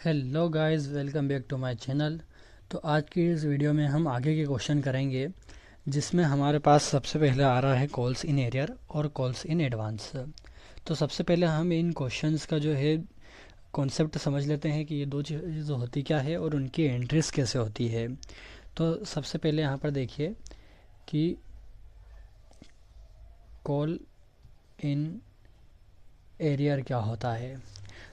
Hello guys, welcome back to my channel. तो आज की इस वीडियो में हम आगे के क्वेश्चन करेंगे, जिसमें हमारे पास सबसे पहले आ रहा है कॉल्स इन एरियर और कॉल्स इन एडवांस। तो सबसे पहले हम इन क्वेश्चंस का जो है कॉन्सेप्ट समझ लेते हैं कि ये दो चीज़ होती क्या है और उनकी एंट्रीज कैसे होती है। तो सबसे पहले यहाँ पर देखिए कि कॉल इन एरियर क्या होता है।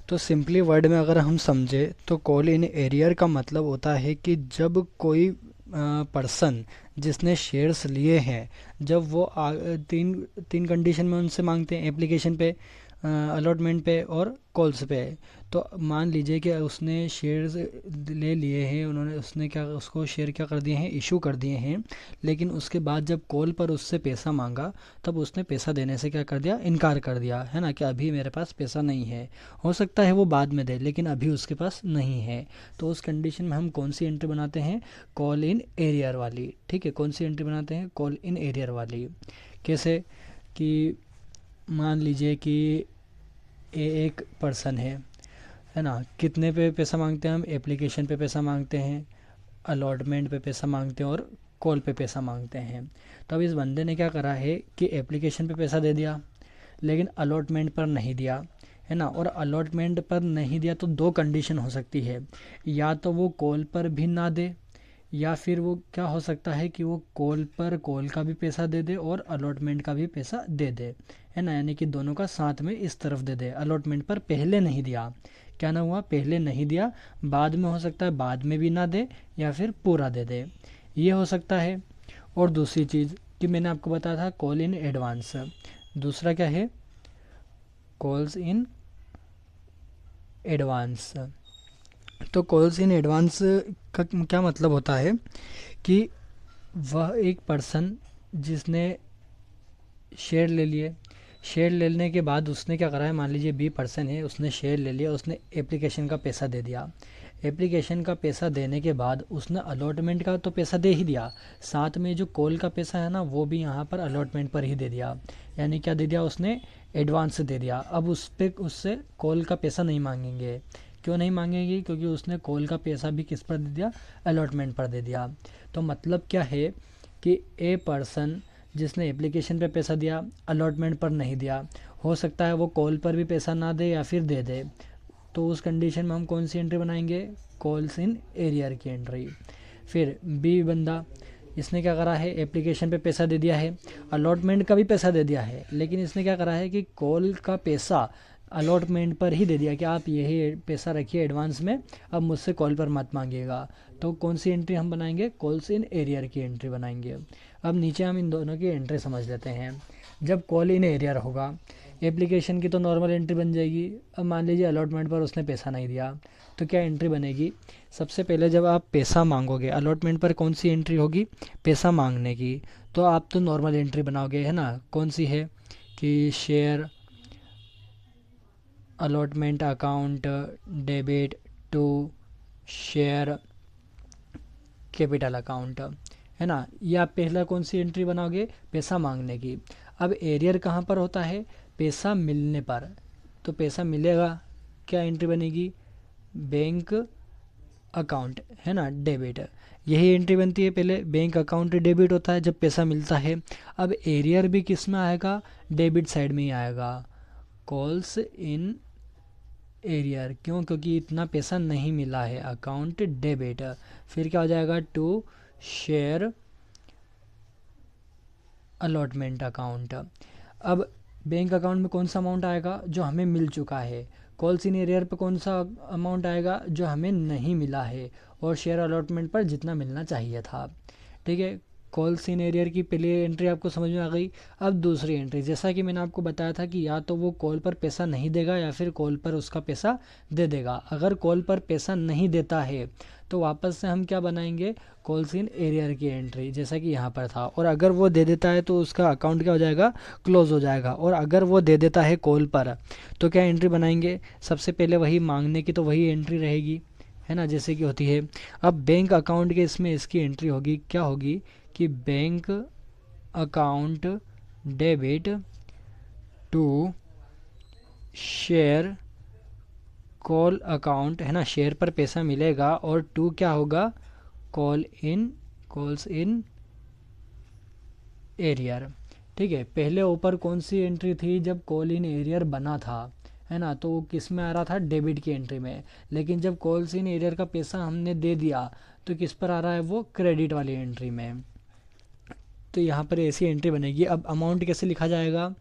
तो सिंपली वर्ड में अगर हम समझे तो कॉल इन एरियर का मतलब होता है कि जब कोई पर्सन जिसने शेयर्स लिए हैं, जब वो तीन तीन कंडीशन में उनसे मांगते हैं, एप्लीकेशन पे, अलॉटमेंट पे और कॉल्स पे। तो मान लीजिए कि उसने शेयर्स ले लिए हैं, उसने क्या उसको शेयर क्या कर दिए हैं, इशू कर दिए हैं। लेकिन उसके बाद जब कॉल पर उससे पैसा मांगा, तब उसने पैसा देने से क्या कर दिया, इनकार कर दिया है ना, कि अभी मेरे पास पैसा नहीं है। हो सकता है वो बाद में दे, लेकिन अभी उसके पास नहीं है। तो उस कंडीशन में हम कौन सी एंट्री बनाते हैं, कॉल इन एरियर वाली। ठीक है, कौन सी एंट्री बनाते हैं, कॉल इन एरियर वाली। कैसे कि मान लीजिए कि एक पर्सन है ना, कितने पे पैसा मांगते हैं हम, एप्लीकेशन पे पैसा मांगते हैं, अलॉटमेंट पे पैसा मांगते हैं और कॉल पे पैसा मांगते हैं। तो अब इस बंदे ने क्या करा है कि एप्लीकेशन पे पैसा दे दिया, लेकिन अलॉटमेंट पर नहीं दिया, है ना। और अलॉटमेंट पर नहीं दिया तो दो कंडीशन हो सकती है, या तो वो कॉल पर भी ना दे, या फिर वो क्या हो सकता है कि वो कॉल पर कॉल का भी पैसा दे दे और अलॉटमेंट का भी पैसा दे दे, है ना। यानी कि दोनों का साथ में इस तरफ दे दे। अलॉटमेंट पर पहले नहीं दिया, क्या ना हुआ, पहले नहीं दिया, बाद में हो सकता है बाद में भी ना दे, या फिर पूरा दे दे, ये हो सकता है। और दूसरी चीज़ कि मैंने आपको बताया था कॉल इन एडवांस। दूसरा क्या है, कॉल्स इन एडवांस। तो कॉल्स इन एडवांस का क्या मतलब होता है कि वह एक पर्सन जिसने शेयर ले लिए, शेयर लेने के बाद उसने क्या करा है, मान लीजिए बी पर्सन है, उसने शेयर ले लिया, उसने एप्लीकेशन का पैसा दे दिया। एप्लीकेशन का पैसा देने के बाद उसने अलॉटमेंट का तो पैसा दे ही दिया, साथ में जो कॉल का पैसा है ना, वो भी यहाँ पर अलॉटमेंट पर ही दे दिया। यानी क्या दे दिया उसने, एडवांस दे दिया। अब उस पर उससे कॉल का पैसा नहीं मांगेंगे। क्यों नहीं मांगेंगे, क्योंकि उसने कॉल का पैसा भी किस पर दे दिया, अलॉटमेंट पर दे दिया। तो मतलब क्या है कि ए पर्सन जिसने एप्लीकेशन पे पैसा दिया, अलॉटमेंट पर नहीं दिया, हो सकता है वो कॉल पर भी पैसा ना दे या फिर दे दे। तो उस कंडीशन में हम कौन सी एंट्री बनाएंगे, कॉल्स इन एरियर की एंट्री। फिर बी बंदा, इसने क्या करा है, एप्लीकेशन पे पैसा दे दिया है, अलॉटमेंट का भी पैसा दे दिया है, लेकिन इसने क्या करा है कि कॉल का पैसा अलॉटमेंट पर ही दे दिया कि आप यही पैसा रखिए एडवांस में, अब मुझसे कॉल पर मत मांगिएगा। तो कौन सी एंट्री हम बनाएंगे, कॉल्स इन एरियर की एंट्री बनाएंगे। अब नीचे हम इन दोनों की एंट्री समझ लेते हैं। जब कॉल इन एरियर होगा, एप्लीकेशन की तो नॉर्मल एंट्री बन जाएगी। अब मान लीजिए अलॉटमेंट पर उसने पैसा नहीं दिया, तो क्या एंट्री बनेगी, सबसे पहले जब आप पैसा मांगोगे अलॉटमेंट पर, कौन सी एंट्री होगी, पैसा मांगने की। तो आप तो नॉर्मल एंट्री बनाओगे, है ना। कौन सी है कि share allotment account debit to share capital account, है ना। ये आप पहला कौन सी एंट्री बनाओगे, पैसा मांगने की। अब एरियर कहाँ पर होता है, पैसा मिलने पर। तो पैसा मिलेगा, क्या एंट्री बनेगी, बैंक अकाउंट, है ना, डेबिट। यही एंट्री बनती है, पहले बैंक अकाउंट डेबिट होता है जब पैसा मिलता है। अब एरियर भी किस में आएगा, डेबिट साइड में ही आएगा, कॉल्स इन एरियर। क्यों, क्योंकि इतना पैसा नहीं मिला है, अकाउंट डेबिट। फिर क्या हो जाएगा, टू शेयर अलॉटमेंट अकाउंट। अब बैंक अकाउंट में कौन सा अमाउंट आएगा, जो हमें मिल चुका है। कॉल्स इन एरियर पे कौन सा अमाउंट आएगा, जो हमें नहीं मिला है। और शेयर अलॉटमेंट पर जितना मिलना चाहिए था। ठीक है, कॉल्स इन एरियर की पहली एंट्री आपको समझ में आ गई। अब दूसरी एंट्री, जैसा कि मैंने आपको बताया था कि या तो वो कॉल पर पैसा नहीं देगा या फिर कॉल पर उसका पैसा दे देगा। अगर कॉल पर पैसा नहीं देता है तो वापस से हम क्या बनाएंगे, कॉल्स इन एरियर की एंट्री, जैसा कि यहाँ पर था। और अगर वो दे देता है तो उसका अकाउंट क्या हो जाएगा, क्लोज हो जाएगा। और अगर वो दे देता है कॉल पर, तो क्या एंट्री बनाएंगे, सबसे पहले वही मांगने की तो वही एंट्री रहेगी, है ना, जैसे कि होती है। अब बैंक अकाउंट के इसमें इसकी एंट्री होगी, क्या होगी कि bank account debit to share call account है ना, शेयर पर पैसा मिलेगा, और टू क्या होगा, कॉल्स इन एरियर। ठीक है, पहले ऊपर कौन सी एंट्री थी, जब कॉल इन एरियर बना था, है ना, तो वो किस में आ रहा था, डेबिट की एंट्री में। लेकिन जब कॉल्स इन एरियर का पैसा हमने दे दिया तो किस पर आ रहा है, वो क्रेडिट वाली एंट्री में। तो यहाँ पर ऐसी एंट्री बनेगी। अब अमाउंट कैसे लिखा जाएगा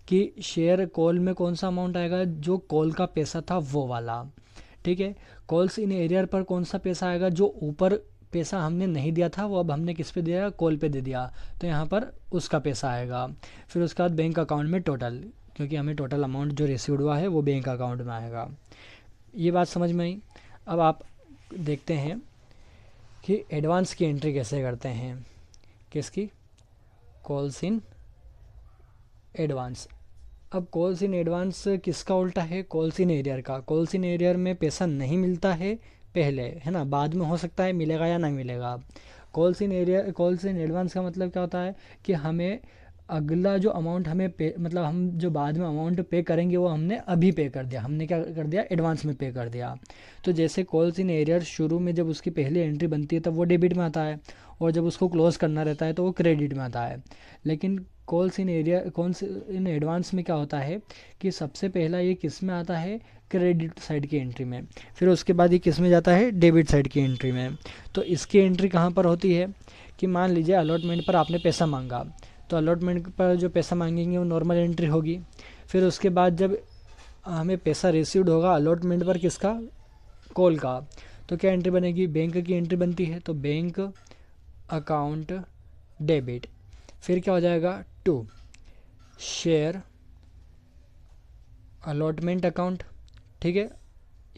कि शेयर कॉल में कौन सा अमाउंट आएगा, जो कॉल का पैसा था वो वाला। ठीक है, कॉल्स इन एरियर पर कौन सा पैसा आएगा, जो ऊपर पैसा हमने नहीं दिया था वो अब हमने किस पे दिया, कॉल पे दे दिया, तो यहाँ पर उसका पैसा आएगा। फिर उसके बाद बैंक अकाउंट में टोटल, क्योंकि हमें टोटल अमाउंट जो रिसीव्ड हुआ है वो बैंक अकाउंट में आएगा। ये बात समझ में आई। अब आप देखते हैं कि एडवांस की एंट्री कैसे करते हैं, किसकी, कॉल्स इन एडवांस। अब कॉल्स इन एडवांस किसका उल्टा है, कॉल्स इन एरियर का। कॉल्स इन एरियर में पैसा नहीं मिलता है पहले, है ना, बाद में हो सकता है मिलेगा या नहीं मिलेगा। Calls in arrear, calls in advance का मतलब क्या होता है कि हमें अगला जो अमाउंट हमें पे, मतलब हम जो बाद में अमाउंट पे करेंगे वो हमने अभी पे कर दिया, हमने क्या कर दिया, एडवांस में पे कर दिया। तो जैसे कॉल्स इन एरियर शुरू में जब उसकी पहली एंट्री बनती है तब वो डेबिट में आता है, और जब उसको क्लोज करना रहता है तो वो क्रेडिट में आता है। लेकिन calls in area, calls in advance में क्या होता है कि सबसे पहला ये किस में आता है, क्रेडिट साइड की एंट्री में, फिर उसके बाद ये किस में जाता है, डेबिट साइड की एंट्री में। तो इसकी एंट्री कहाँ पर होती है कि मान लीजिए अलॉटमेंट पर आपने पैसा मांगा, तो अलॉटमेंट पर जो पैसा मांगेंगे वो नॉर्मल एंट्री होगी। फिर उसके बाद जब हमें पैसा रिसीव्ड होगा अलॉटमेंट पर किसका, कॉल का, तो क्या एंट्री बनेगी, बैंक की एंट्री बनती है, तो बैंक अकाउंट डेबिट। फिर क्या हो जाएगा, टू शेयर अलॉटमेंट अकाउंट। ठीक है,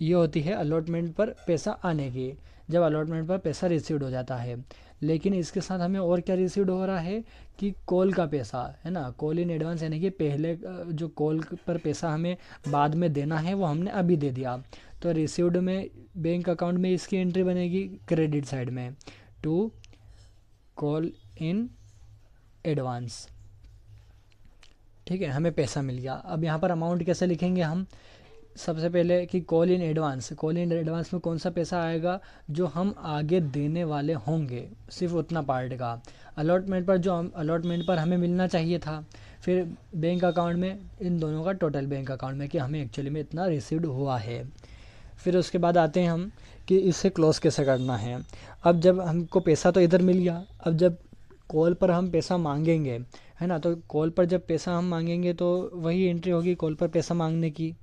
ये होती है अलॉटमेंट पर पैसा आने की, जब अलॉटमेंट पर पैसा रिसीव्ड हो जाता है। लेकिन इसके साथ हमें और क्या रिसीव्ड हो रहा है कि कॉल का पैसा, है ना, कॉल इन एडवांस, यानी कि पहले जो कॉल पर पैसा हमें बाद में देना है वो हमने अभी दे दिया। तो रिसीव्ड में बैंक अकाउंट में इसकी एंट्री बनेगी क्रेडिट साइड में, टू कॉल इन एडवांस। ठीक है, हमें पैसा मिल गया। अब यहाँ पर अमाउंट कैसे लिखेंगे हम, सबसे पहले कि call in advance, call in advance में कौन सा पैसा आएगा, जो हम आगे देने वाले होंगे, सिर्फ उतना पार्ट का। अलॉटमेंट पर जो अलॉटमेंट पर हमें मिलना चाहिए था। फिर बैंक अकाउंट में इन दोनों का टोटल बैंक अकाउंट में कि हमें एक्चुअली में इतना रिसीव्ड हुआ है। फिर उसके बाद आते हैं हम कि इसे क्लोज कैसे करना है। अब जब हमको पैसा तो इधर मिल गया, अब जब कॉल पर हम पैसा मांगेंगे, है ना, तो कॉल पर जब पैसा हम मांगेंगे तो वही एंट्री होगी कॉल पर पैसा मांगने की।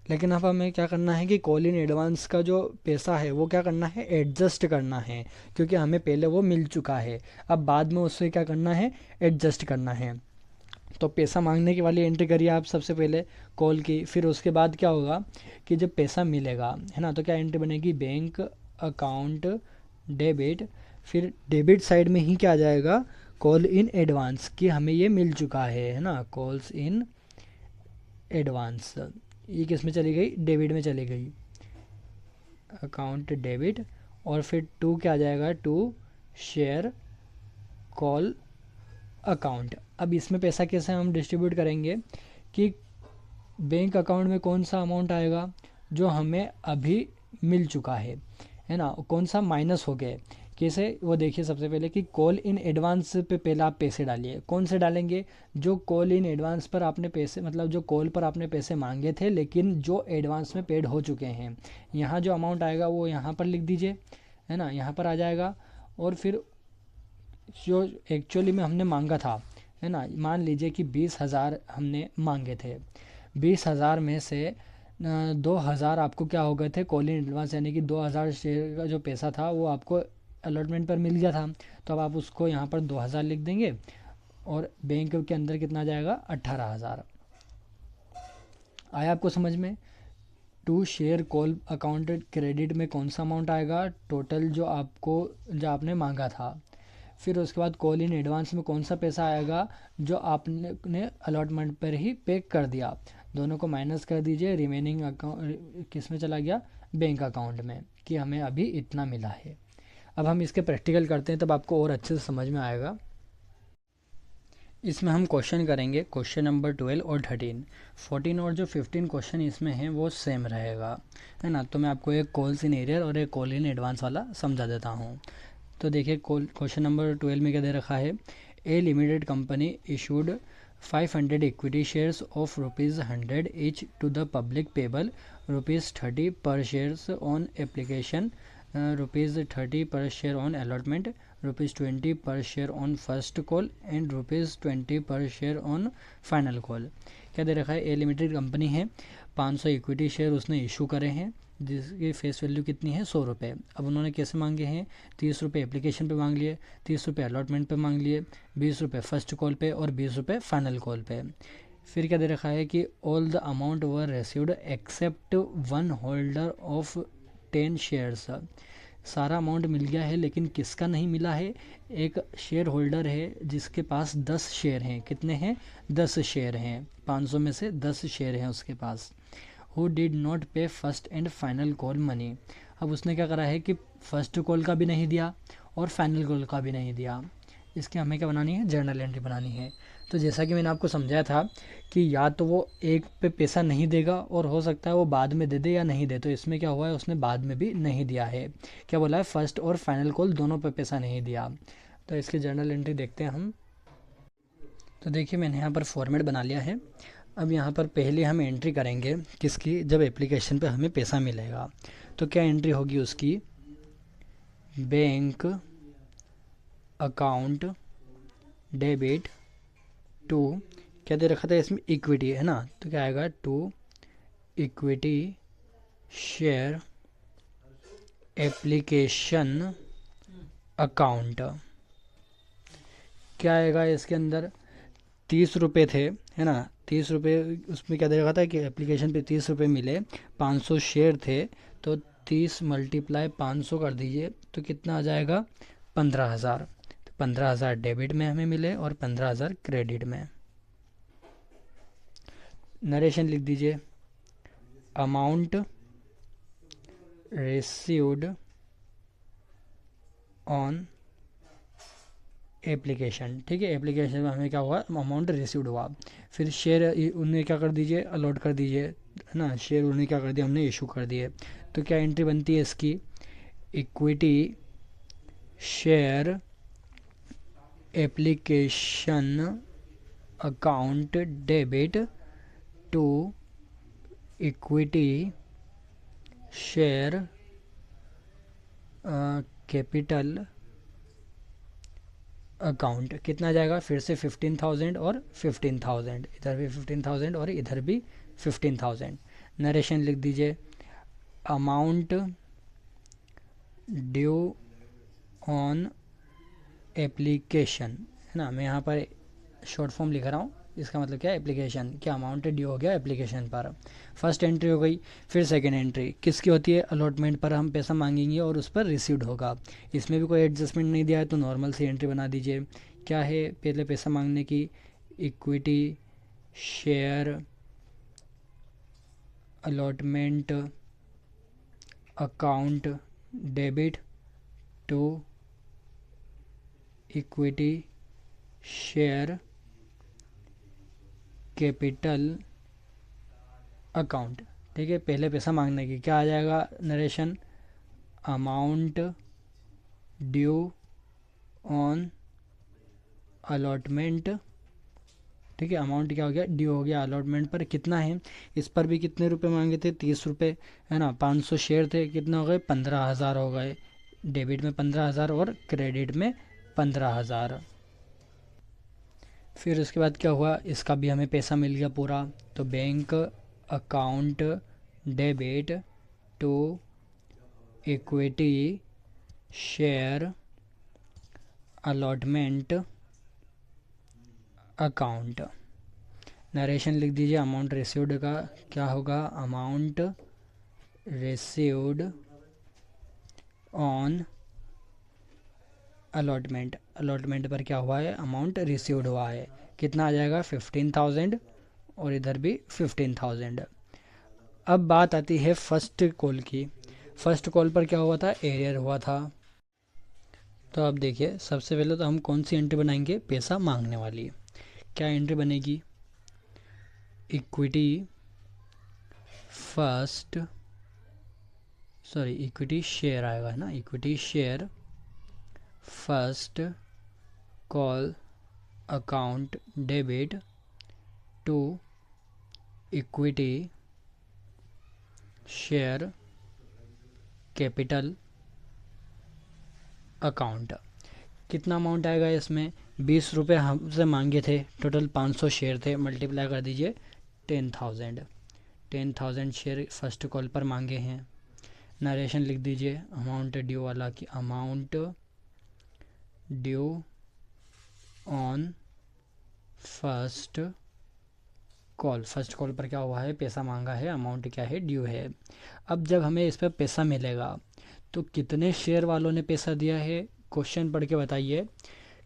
लेकिन अब हमें क्या करना है कि कॉल इन एडवांस का जो पैसा है वो क्या करना है, एडजस्ट करना है, क्योंकि हमें पहले वो मिल चुका है। अब बाद में उससे क्या करना है, एडजस्ट करना है। तो पैसा मांगने की वाली एंट्री करिए आप सबसे पहले कॉल की। फिर उसके बाद क्या होगा कि जब पैसा मिलेगा, है ना, तो क्या एंट्री बनेगी, बैंक अकाउंट डेबिट। फिर डेबिट साइड में ही क्या आ जाएगा, कॉल इन एडवांस, कि हमें ये मिल चुका है ना, कॉल्स इन एडवांस। ये किस में चली गई, डेबिट में चली गई, अकाउंट डेबिट। और फिर टू क्या आ जाएगा, टू शेयर कॉल अकाउंट। अब इसमें पैसा कैसे हम डिस्ट्रीब्यूट करेंगे कि बैंक अकाउंट में कौन सा अमाउंट आएगा जो हमें अभी मिल चुका है ना, कौन सा माइनस हो गया, कैसे वो देखिए। सबसे पहले कि कॉल इन एडवांस पे पहले आप पैसे डालिए। कौन से डालेंगे, जो कॉल इन एडवांस पर आपने पैसे, मतलब जो कॉल पर आपने पैसे मांगे थे लेकिन जो एडवांस में पेड हो चुके हैं, यहाँ जो अमाउंट आएगा वो यहाँ पर लिख दीजिए, है ना, यहाँ पर आ जाएगा। और फिर जो एक्चुअली में हमने मांगा था, है ना, मान लीजिए कि 20,000 हमने मांगे थे, 20,000 में से 2,000 आपको क्या हो गए थे, कॉल इन एडवांस, यानी कि 2,000 शेयर का जो पैसा था वो आपको अलॉटमेंट पर मिल गया था। तो अब आप उसको यहाँ पर 2,000 लिख देंगे, और बैंक के अंदर कितना जाएगा, 18,000। आया आपको समझ में। To share call account credit में कौन सा अमाउंट आएगा, टोटल जो आपने मांगा था। फिर उसके बाद कॉल इन एडवांस में कौन सा पैसा आएगा जो आपने अलॉटमेंट पर ही पे कर दिया। दोनों को माइनस कर दीजिए, रिमेनिंग अकाउंट किस में चला गया, बैंक अकाउंट में, कि हमें अभी इतना मिला है। अब हम इसके प्रैक्टिकल करते हैं तब आपको और अच्छे से समझ में आएगा। इसमें हम क्वेश्चन करेंगे क्वेश्चन नंबर 12 और 13। 14 और जो 15 क्वेश्चन इसमें हैं वो सेम रहेगा, है ना। तो मैं आपको एक कॉल्स इन एरियर और एक कॉल इन एडवांस वाला समझा देता हूँ। तो देखिए क्वेश्चन नंबर 12 में क्या दे रखा है, a limited company issued 500 equity shares of ₹100 each to the public payable ₹30 per shares on application, ₹30 per share on allotment, ₹20 per share on first call and ₹20 per share on final call। क्या दे रखा है, a limited company है, 500 equity share उसने issue करे हैं जिसकी face value कितनी है, ₹100। अब उन्होंने कैसे मांगे हैं, ₹30 एप्लीकेशन पे मांग लिए, ₹30 अलॉटमेंट पे मांग लिए, ₹20 फर्स्ट कॉल पे और ₹20 फाइनल कॉल पे। फिर क्या दे रखा है कि all the amount were received except one holder of 10 shares. सारा अमाउंट मिल गया है लेकिन किसका नहीं मिला है, एक शेयर होल्डर है जिसके पास 10 शेयर हैं। कितने हैं, 10 शेयर हैं, 500 में से 10 शेयर हैं उसके पास। हु डिड नॉट पे first and final call money. अब उसने क्या करा है कि फर्स्ट कॉल का भी नहीं दिया और फाइनल कॉल का भी नहीं दिया। इसकी हमें क्या बनानी है, जर्नल एंट्री बनानी है। तो जैसा कि मैंने आपको समझाया था कि या तो वो एक पे पैसा नहीं देगा और हो सकता है वो बाद में दे दे या नहीं दे। तो इसमें क्या हुआ है, उसने बाद में भी नहीं दिया है। क्या बोला है, फर्स्ट और फाइनल कॉल दोनों पे पैसा नहीं दिया। तो इसकी जर्नल एंट्री देखते हैं हम। तो देखिए मैंने यहाँ पर फॉर्मेट बना लिया है। अब यहाँ पर पहले हम एंट्री करेंगे किसकी, जब एप्लीकेशन पे हमें पैसा मिलेगा। तो क्या एंट्री होगी उसकी, बैंक अकाउंट डेबिट टू, क्या दे रखा था इसमें, इक्विटी, है ना। तो क्या आएगा, to equity share application account. क्या आएगा इसके अंदर, ₹30 थे, है ना। ₹30 उसमें क्या दे रखा था कि एप्लीकेशन पे ₹30 मिले, 500 शेयर थे। तो 30 × 500 कर दीजिए तो कितना आ जाएगा, 15,000। तो 15,000 डेबिट में हमें मिले और 15,000 क्रेडिट में। नरेशन लिख दीजिए, अमाउंट रिसीव्ड ऑन एप्लीकेशन, ठीक है। एप्लीकेशन में हमें क्या हुआ, अमाउंट रिसीव्ड हुआ। फिर शेयर उन्हें क्या कर दीजिए, अलॉट कर दीजिए, है ना। शेयर उन्हें क्या कर दिया, हमने इशू कर दिए। तो क्या एंट्री बनती है इसकी, equity share application account debit to equity share capital account. कितना जाएगा, फिर से 15,000 और 15,000, इधर भी 15,000 और इधर भी 15,000। नरेशन लिख दीजिए, अमाउंट ड्यू ऑन एप्लीकेशन, है ना। मैं यहाँ पर शॉर्ट फॉर्म लिख रहा हूँ, इसका मतलब क्या है, एप्लीकेशन, क्या अमाउंट ड्यू हो गया एप्लीकेशन पर। फर्स्ट एंट्री हो गई। फिर सेकंड एंट्री किसकी होती है, अलॉटमेंट पर हम पैसा मांगेंगे और उस पर रिसीव्ड होगा। इसमें भी कोई एडजस्टमेंट नहीं दिया है तो नॉर्मल सी एंट्री बना दीजिए। क्या है, पहले पैसा मांगने की, equity share allotment account debit to equity share capital account, ठीक है। पहले पैसा मांगने की क्या आ जाएगा, narration, amount due on allotment, ठीक है। अमाउंट क्या हो गया, ड्यू हो गया अलॉटमेंट पर। कितना है, इस पर भी कितने रुपए मांगे थे, ₹30, है ना। 500 शेयर थे, कितना हो गए, 15,000 हो गए। डेबिट में 15,000 और क्रेडिट में 15,000। फिर उसके बाद क्या हुआ, इसका भी हमें पैसा मिल गया पूरा। तो bank account debit to equity share allotment account. Narration लिख दीजिए, अमाउंट रिसीव्ड का क्या होगा, amount received on allotment, allotment पर क्या हुआ है, अमाउंट रिसीव्ड हुआ है। कितना आ जाएगा, 15,000 और इधर भी 15,000। अब बात आती है फर्स्ट कॉल की। फर्स्ट कॉल पर क्या हुआ था, एरियर हुआ था। तो अब देखिए सबसे पहले तो हम कौन सी एंट्री बनाएंगे, पैसा मांगने वाली। क्या एंट्री बनेगी, equity first, sorry equity share आएगा, है ना, equity share first call account debit to equity share capital account. कितना अमाउंट आएगा इसमें, 20 रुपये हमसे मांगे थे, टोटल 500 शेयर थे, मल्टीप्लाई कर दीजिए 10,000 शेयर फर्स्ट कॉल पर मांगे हैं। नरेशन लिख दीजिए अमाउंट ड्यू वाला कि amount due on first call पर क्या हुआ है, पैसा मांगा है, अमाउंट क्या है, ड्यू है। अब जब हमें इस पर पैसा मिलेगा तो कितने शेयर वालों ने पैसा दिया है, क्वेश्चन पढ़ के बताइए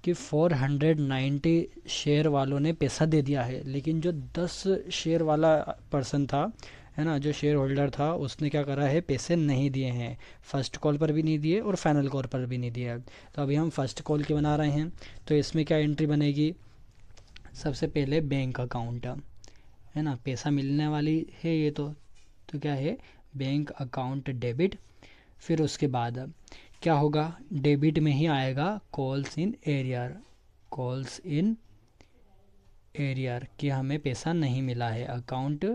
कि 490 शेयर वालों ने पैसा दे दिया है। लेकिन जो 10 शेयर वाला पर्सन था, है ना, जो शेयर होल्डर था, उसने क्या करा है, पैसे नहीं दिए हैं, फर्स्ट कॉल पर भी नहीं दिए और फाइनल कॉल पर भी नहीं दिए। तो अभी हम फर्स्ट कॉल के बना रहे हैं, तो इसमें क्या एंट्री बनेगी, सबसे पहले बैंक अकाउंट, है ना, पैसा मिलने वाली है ये तो क्या है, बैंक अकाउंट डेबिट। फिर उसके बाद क्या होगा, डेबिट में ही आएगा कॉल्स इन एरियर कि हमें पैसा नहीं मिला है, अकाउंट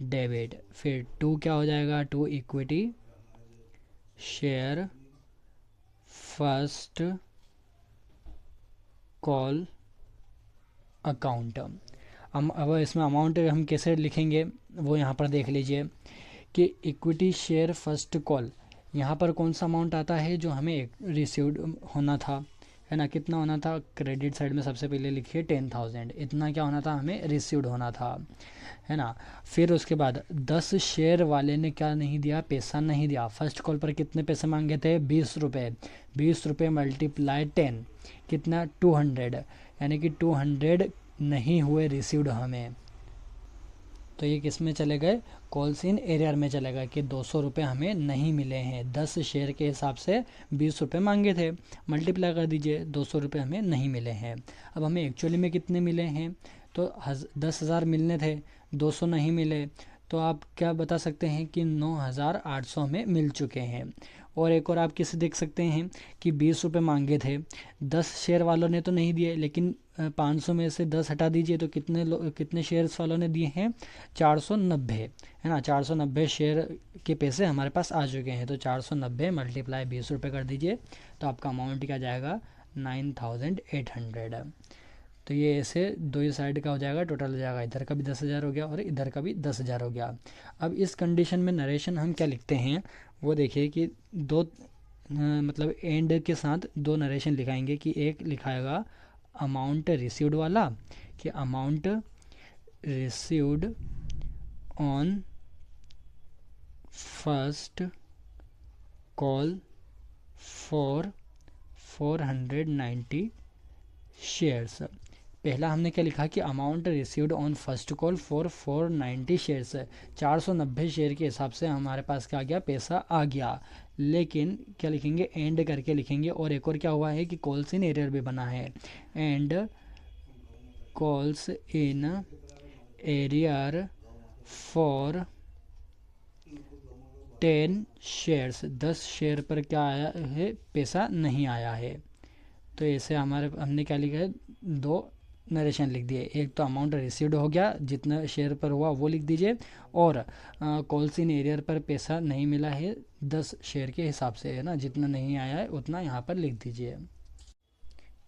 डेबिट। फिर टू क्या हो जाएगा, to equity share first call account. अब इसमें अमाउंट हम कैसे लिखेंगे वो यहाँ पर देख लीजिए कि इक्विटी शेयर फर्स्ट कॉल, यहाँ पर कौन सा अमाउंट आता है जो हमें रिसीव्ड होना था, है ना, कितना होना था, क्रेडिट साइड में सबसे पहले लिखिए 10,000, इतना क्या होना था, हमें रिसीव्ड होना था, है ना। फिर उसके बाद 10 शेयर वाले ने क्या नहीं दिया, पैसा नहीं दिया। फर्स्ट कॉल पर कितने पैसे मांगे थे, 20 रुपये, 20 रुपये मल्टीप्लाई 10 कितना, 200, यानी कि 200 नहीं हुए रिसीव्ड हमें। तो ये किस में चले गए, कॉल्स इन एरियर में चले गए कि 200 रुपये हमें नहीं मिले हैं। 10 शेयर के हिसाब से 20 रुपये मांगे थे, मल्टीप्लाई कर दीजिए, 200 रुपये हमें नहीं मिले हैं। अब हमें एक्चुअली में कितने मिले हैं, तो 10,000 मिलने थे, 200 नहीं मिले, तो आप क्या बता सकते हैं कि 9,800 हमें मिल चुके हैं। और एक और आप किसे देख सकते हैं कि 20 रुपये मांगे थे, 10 शेयर वालों ने तो नहीं दिए, लेकिन 500 में से 10 हटा दीजिए तो कितने शेयर्स वालों ने दिए हैं, 490, है ना, 490 शेयर के पैसे हमारे पास आ चुके हैं। तो 490 मल्टीप्लाई 20 रुपये कर दीजिए, तो आपका अमाउंट क्या जाएगा, 9,800। तो ये ऐसे दो ही साइड का हो जाएगा, टोटल हो जाएगा, इधर का भी 10,000 हो गया और इधर का भी 10,000 हो गया। अब इस कंडीशन में नरेशन हम क्या लिखते हैं वो देखिए कि दो मतलब एंड के साथ दो नरेशन लिखाएंगे कि एक लिखाएगा अमाउंट रिसीव्ड वाला कि amount received on first call for 490 shares. पहला हमने क्या लिखा कि amount received on first call for 490 shares, 490 share के हिसाब से हमारे पास क्या आ गया, पैसा आ गया। लेकिन क्या लिखेंगे, एंड करके लिखेंगे। और एक और क्या हुआ है कि कॉल्स इन एरियर भी बना है, and calls in arrear for 10 shares, 10 share पर क्या आया है, पैसा नहीं आया है। तो ऐसे हमने क्या लिखा है, दो नरेशन लिख दिए, एक तो अमाउंट रिसीव्ड हो गया, जितना शेयर पर हुआ वो लिख दीजिए, और कॉल्स इन एरियर पर पैसा नहीं मिला है 10 शेयर के हिसाब से, है ना, जितना नहीं आया है उतना यहाँ पर लिख दीजिए।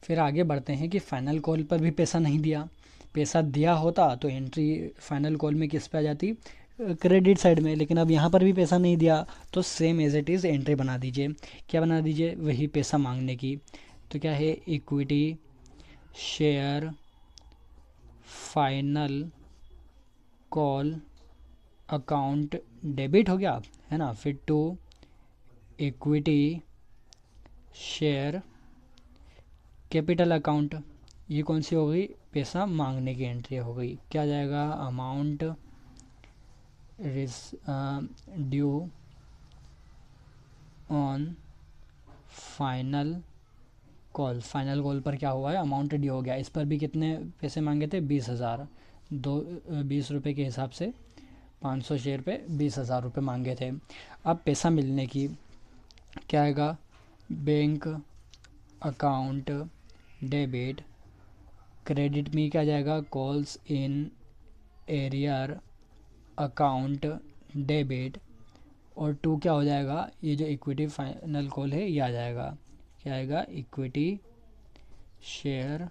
फिर आगे बढ़ते हैं कि फाइनल कॉल पर भी पैसा नहीं दिया, पैसा दिया होता तो एंट्री फाइनल कॉल में किस पे आ जाती, क्रेडिट साइड में। लेकिन अब यहाँ पर भी पैसा नहीं दिया तो same as it is entry बना दीजिए। क्या बना दीजिए, वही पैसा मांगने की। तो क्या है, equity share final call account debit हो गया, है ना। फिर to equity share capital account, ये कौन सी हो गई, पैसा मांगने की एंट्री हो गई। क्या जाएगा, amount due on final call, final call पर क्या हुआ है, अमाउंट ड्यू हो गया। इस पर भी कितने पैसे मांगे थे, 20,000, 20 रुपये के हिसाब से 500 शेयर पे 20,000 रुपये मांगे थे। अब पैसा मिलने की क्या आएगा, बैंक अकाउंट डेबिट, क्रेडिट में क्या जाएगा, calls in arrear account debit, और टू क्या हो जाएगा, ये जो इक्विटी फाइनल कॉल है ये आ जाएगा, क्या आएगा, equity share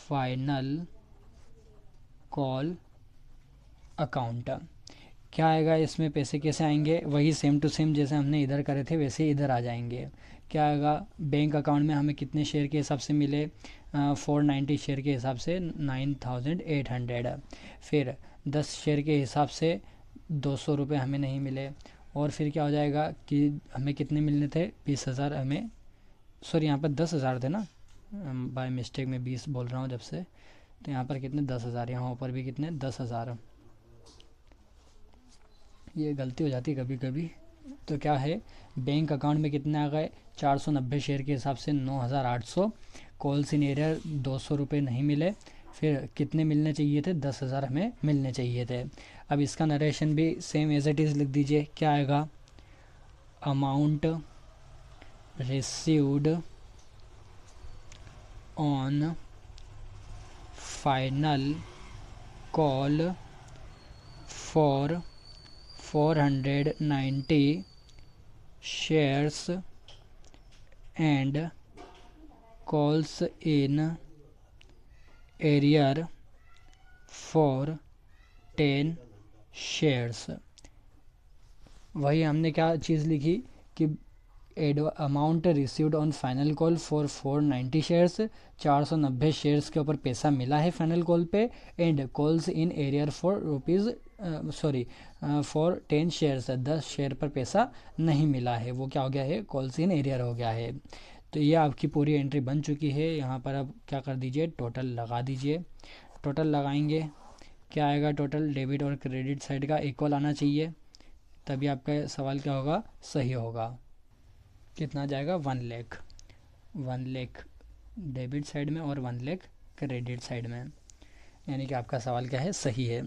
final call account. क्या आएगा इसमें, पैसे कैसे आएंगे, वही सेम टू सेम जैसे हमने इधर करे थे वैसे इधर आ जाएंगे। क्या आएगा, बैंक अकाउंट में हमें कितने शेयर के हिसाब से मिले, 490 शेयर के हिसाब से 9,800। फिर 10 शेयर के हिसाब से 200 रुपये हमें नहीं मिले। और फिर क्या हो जाएगा कि हमें कितने मिलने थे, 20,000 हमें, सॉरी यहाँ पर 10,000 थे ना, बाय मिस्टेक में 20 बोल रहा हूँ जब से, तो यहाँ पर कितने 10,000, यहाँ ऊपर भी कितने 10,000, ये गलती हो जाती है कभी कभी। तो क्या है, बैंक अकाउंट में कितने आ गए, 490 शेयर के हिसाब से 9,800, कॉल्स इन एरियर 200 रुपये नहीं मिले। फिर कितने मिलने चाहिए थे, 10,000 हमें मिलने चाहिए थे। अब इसका नरेशन भी सेम एज इट इज़ लिख दीजिए, क्या आएगा, amount received on final call for 490 shares and calls in arrear for 10 shares। वही हमने क्या चीज़ लिखी कि amount received on final call for 490 shares, 490 shares के ऊपर पैसा मिला है फाइनल कॉल पे, and calls in arrear for 10 shares, 10 share पर पैसा नहीं मिला है, वो क्या हो गया है, कॉल्स इन एरियर हो गया है। तो ये आपकी पूरी एंट्री बन चुकी है। यहाँ पर अब क्या कर दीजिए, टोटल लगा दीजिए। टोटल लगाएंगे, क्या आएगा, टोटल डेबिट और क्रेडिट साइड का इक्वल आना चाहिए, तभी आपका सवाल क्या होगा, सही होगा। कितना जाएगा, 1 लाख, 1 लाख डेबिट साइड में और 1 लाख क्रेडिट साइड में, यानी कि आपका सवाल क्या है, सही है।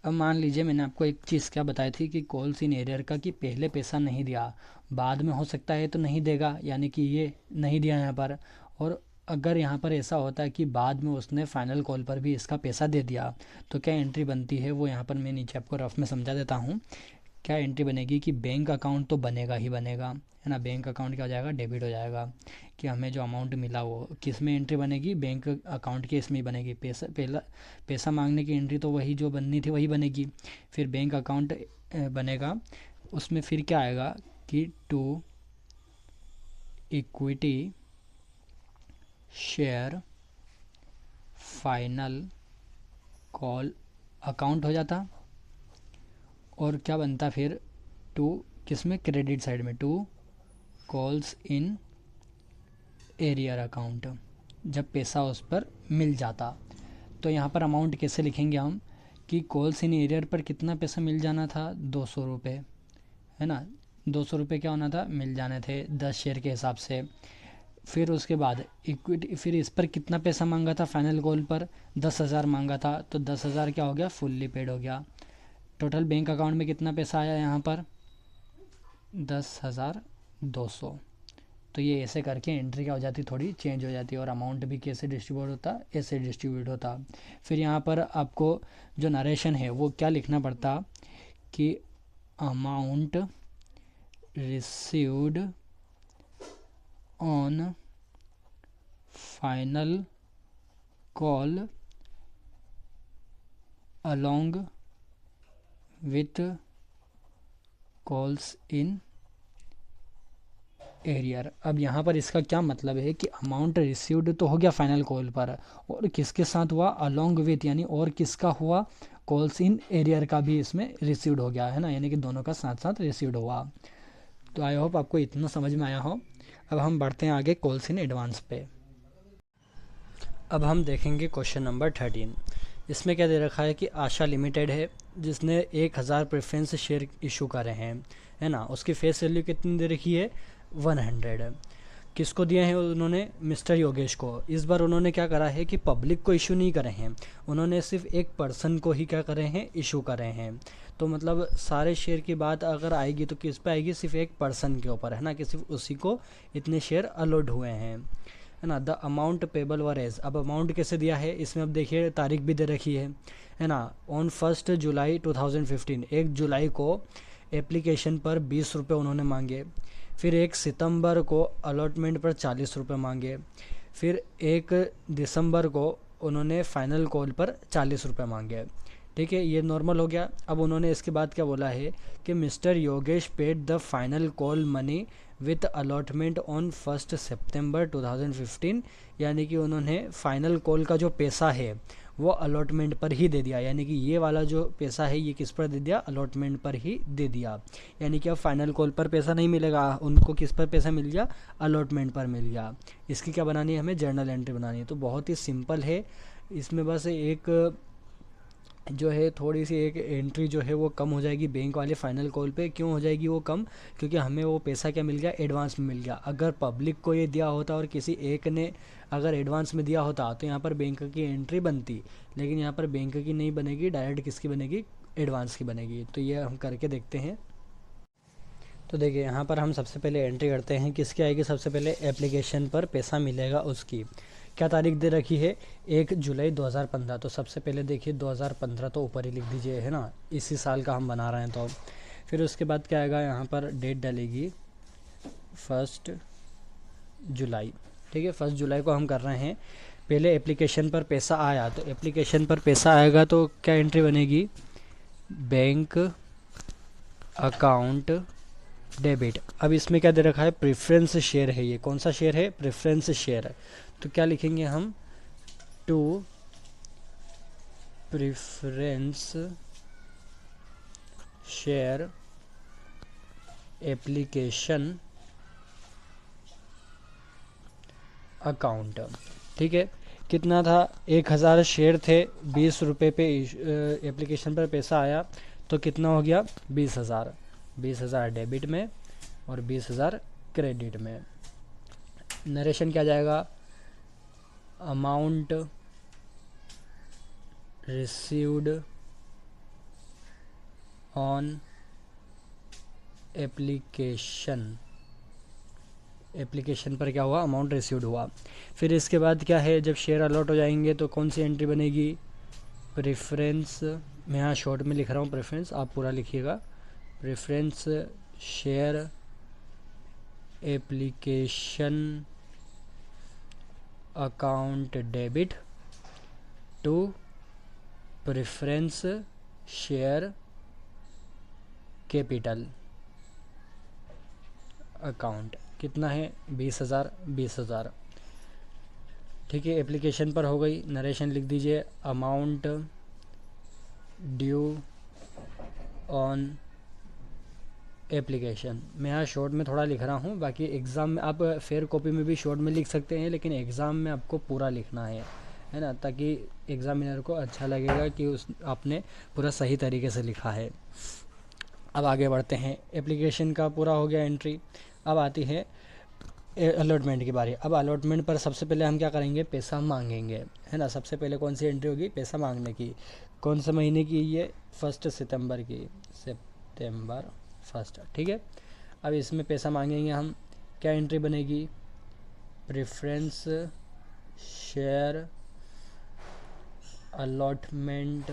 अब मान लीजिए मैंने आपको एक चीज़ क्या बताई थी कि कॉल्स इन एरियर का, कि पहले पैसा नहीं दिया, बाद में हो सकता है तो नहीं देगा, यानी कि ये नहीं दिया यहाँ पर। और अगर यहाँ पर ऐसा होता है कि बाद में उसने फाइनल कॉल पर भी इसका पैसा दे दिया, तो क्या एंट्री बनती है, वो यहाँ पर मैं नीचे आपको रफ में समझा देता हूँ। क्या एंट्री बनेगी कि बैंक अकाउंट तो बनेगा ही बनेगा, है ना, बैंक अकाउंट क्या हो जाएगा, डेबिट हो जाएगा, कि हमें जो अमाउंट मिला वो किस में एंट्री बनेगी, बैंक अकाउंट के इसमें ही बनेगी। पैसा मांगने की एंट्री तो वही जो बननी थी वही बनेगी। फिर बैंक अकाउंट बनेगा, उसमें फिर क्या आएगा कि to equity share final call account हो जाता, और क्या बनता फिर, टू किस में, क्रेडिट साइड में, to calls in arrear account, जब पैसा उस पर मिल जाता। तो यहाँ पर अमाउंट कैसे लिखेंगे हम, कि कॉल्स इन एरियर पर कितना पैसा मिल जाना था, 200 रुपये, है ना, 200 रुपये क्या होना था, मिल जाने थे 10 शेयर के हिसाब से। फिर उसके बाद इक्विटी, फिर इस पर कितना पैसा मांगा था फाइनल कॉल पर, 10,000 मांगा था, तो 10,000 क्या हो गया, फुल्ली पेड हो गया। टोटल बैंक अकाउंट में कितना पैसा आया यहाँ पर, 10,200। तो ये ऐसे करके एंट्री क्या हो जाती, थोड़ी चेंज हो जाती है, और अमाउंट भी कैसे डिस्ट्रीब्यूट होता, ऐसे डिस्ट्रीब्यूट होता। फिर यहाँ पर आपको जो नरेशन है वो क्या लिखना पड़ता, कि amount received on final call along with calls in arrear. अब यहाँ पर इसका क्या मतलब है कि अमाउंट रिसीव्ड तो हो गया फाइनल कॉल पर, और किसके साथ हुआ, अलोंग विथ, यानी और किसका हुआ, कॉल्स इन एरियर का भी इसमें रिसीव्ड हो गया, है ना, यानी कि दोनों का साथ साथ रिसीव्ड हुआ। तो आई होप आपको इतना समझ में आया हो। अब हम बढ़ते हैं आगे कॉल्स इन एडवांस पे। अब हम देखेंगे क्वेश्चन नंबर 13। इसमें क्या दे रखा है कि आशा लिमिटेड है, जिसने 1000 प्रेफरेंस शेयर इशू करे हैं, है ना, उसकी फेस वैल्यू कितनी दे रखी है, 100। किसको दिए हैं उन्होंने? मिस्टर योगेश को। इस बार उन्होंने क्या करा है कि पब्लिक को इशू नहीं करे हैं, उन्होंने सिर्फ एक पर्सन को ही क्या करे हैं, इशू करे हैं। तो मतलब सारे शेयर की बात अगर आएगी तो किस पे आएगी? सिर्फ एक पर्सन के ऊपर, है ना, कि सिर्फ उसी को इतने शेयर अलॉट हुए हैं, है ना। The amount payable whereas, अब अमाउंट कैसे दिया है इसमें, अब देखिए तारीख भी दे रखी है ना। ऑन 1 जुलाई 2015, 1 जुलाई को एप्लीकेशन पर 20 रुपये उन्होंने मांगे। फिर 1 सितंबर को अलॉटमेंट पर 40 रुपये मांगे। फिर 1 दिसंबर को उन्होंने फाइनल कॉल पर 40 रुपये मांगे। ठीक है, ये नॉर्मल हो गया। अब उन्होंने इसके बाद क्या बोला है कि mister Yogesh paid the final call money with allotment on 1 सितंबर 2015, यानी कि उन्होंने फाइनल कॉल का जो पैसा है वो अलॉटमेंट पर ही दे दिया, यानी कि ये वाला जो पैसा है ये किस पर दे दिया? अलॉटमेंट पर ही दे दिया। यानी कि अब फाइनल कॉल पर पैसा नहीं मिलेगा उनको, किस पर पैसा मिल गया? अलॉटमेंट पर मिल गया। इसकी क्या बनानी है? हमें जर्नल एंट्री बनानी है। तो बहुत ही सिंपल है, इसमें बस एक जो है थोड़ी सी एक एंट्री जो है वो कम हो जाएगी बैंक वाले फाइनल कॉल पे। क्यों हो जाएगी वो कम? क्योंकि हमें वो पैसा क्या मिल गया? एडवांस में मिल गया। अगर पब्लिक को ये दिया होता और किसी एक ने अगर एडवांस में दिया होता तो यहाँ पर बैंक की एंट्री बनती, लेकिन यहाँ पर बैंक की नहीं बनेगी, डायरेक्ट किसकी बनेगी? एडवांस की बनेगी। तो ये हम करके देखते हैं। तो देखिए यहाँ पर हम सबसे पहले एंट्री करते हैं, किसकी आएगी? सबसे पहले एप्लीकेशन पर पैसा मिलेगा उसकी। क्या तारीख दे रखी है? 1 जुलाई 2015। तो सबसे पहले देखिए 2015 तो ऊपर ही लिख दीजिए, है ना, इसी साल का हम बना रहे हैं। तो फिर उसके बाद क्या आएगा? यहाँ पर डेट डालेगी 1 जुलाई। ठीक है, 1 जुलाई को हम कर रहे हैं। पहले एप्लीकेशन पर पैसा आया, तो एप्लीकेशन पर पैसा आएगा तो क्या एंट्री बनेगी? Bank account debit. अब इसमें क्या दे रखा है? प्रेफरेंस शेयर है। ये कौन सा शेयर है? प्रेफरेंस शेयर है। तो क्या लिखेंगे हम? To preference share application account. ठीक है, कितना था? 1000 शेयर थे, 20 रुपये पे एप्लीकेशन पर पैसा आया, तो कितना हो गया? 20,000। 20,000 डेबिट में और 20,000 क्रेडिट में। नरेशन क्या जाएगा? Amount received on application. Application पर क्या हुआ? अमाउंट रिसीव्ड हुआ। फिर इसके बाद क्या है? जब शेयर अलॉट हो जाएंगे तो कौन सी एंट्री बनेगी? प्रेफरेंस। मैं यहाँ शॉर्ट में लिख रहा हूँ प्रेफरेंस, आप पूरा लिखिएगा। Preference share application account debit to preference share capital account. कितना है? 20,000। 20,000। ठीक है, एप्लीकेशन पर हो गई। नरेशन लिख दीजिए, अमाउंट ड्यू ऑन एप्लीकेशन। मैं यहाँ शॉर्ट में थोड़ा लिख रहा हूँ, बाकी एग्ज़ाम में आप फेयर कॉपी में भी शॉर्ट में लिख सकते हैं, लेकिन एग्ज़ाम में आपको पूरा लिखना है ना, ताकि एग्ज़ामिनर को अच्छा लगेगा कि उस आपने पूरा सही तरीके से लिखा है। अब आगे बढ़ते हैं। एप्लीकेशन का पूरा हो गया एंट्री। अब आती है अलॉटमेंट की बारी। अब अलॉटमेंट पर सबसे पहले हम क्या करेंगे? पैसा मांगेंगे, है ना। सबसे पहले कौन सी एंट्री होगी? पैसा मांगने की। कौन से महीने की? ये 1 सितंबर की, सितंबर 1। ठीक है, अब इसमें पैसा मांगेंगे हम। क्या एंट्री बनेगी? Preference share allotment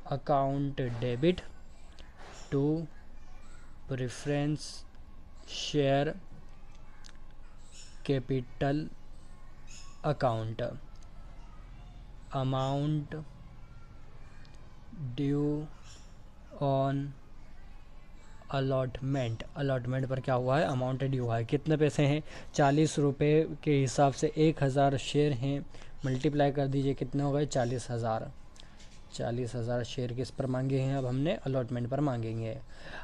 account debit to preference share capital account. Amount due on allotment. Allotment पर क्या हुआ है? अमाउंट ड्यू हुआ है। कितने पैसे हैं? 40 रुपये के हिसाब से 1000 शेयर हैं, मल्टीप्लाई कर दीजिए, कितने हो गए? 40,000। 40,000 शेयर किस पर मांगे हैं? अब हमने अलॉटमेंट पर मांगेंगे।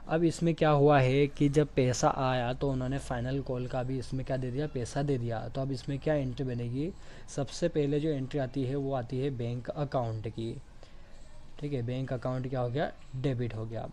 अब इसमें क्या हुआ है कि जब पैसा आया तो उन्होंने फाइनल कॉल का भी इसमें क्या दे दिया? पैसा दे दिया। तो अब इसमें क्या एंट्री बनेगी? सबसे पहले जो एंट्री आती है वो आती है बैंक अकाउंट की। ठीक है, बैंक अकाउंट क्या हो गया? डेबिट हो गया।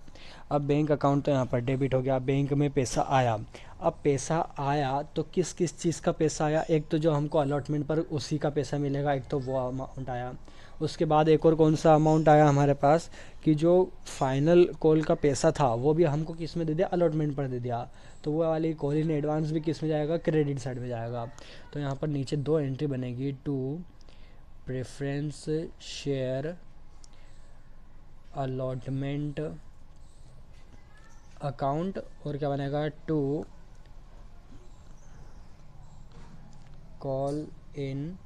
अब बैंक अकाउंट तो यहाँ पर डेबिट हो गया, बैंक में पैसा आया। अब पैसा आया तो किस किस चीज़ का पैसा आया, एक तो जो हमको अलॉटमेंट पर उसी का पैसा मिलेगा, एक तो वो अमाउंट आया। उसके बाद एक और कौन सा अमाउंट आया हमारे पास कि जो फाइनल कॉल का पैसा था वो भी हमको किस में दे दिया, अलॉटमेंट पर दे दिया। तो वो वाली कॉल इन एडवांस भी किस में जाएगा, क्रेडिट साइड में जाएगा। तो यहाँ पर नीचे दो एंट्री बनेगी, to preference share allotment account, और क्या बनेगा, to call in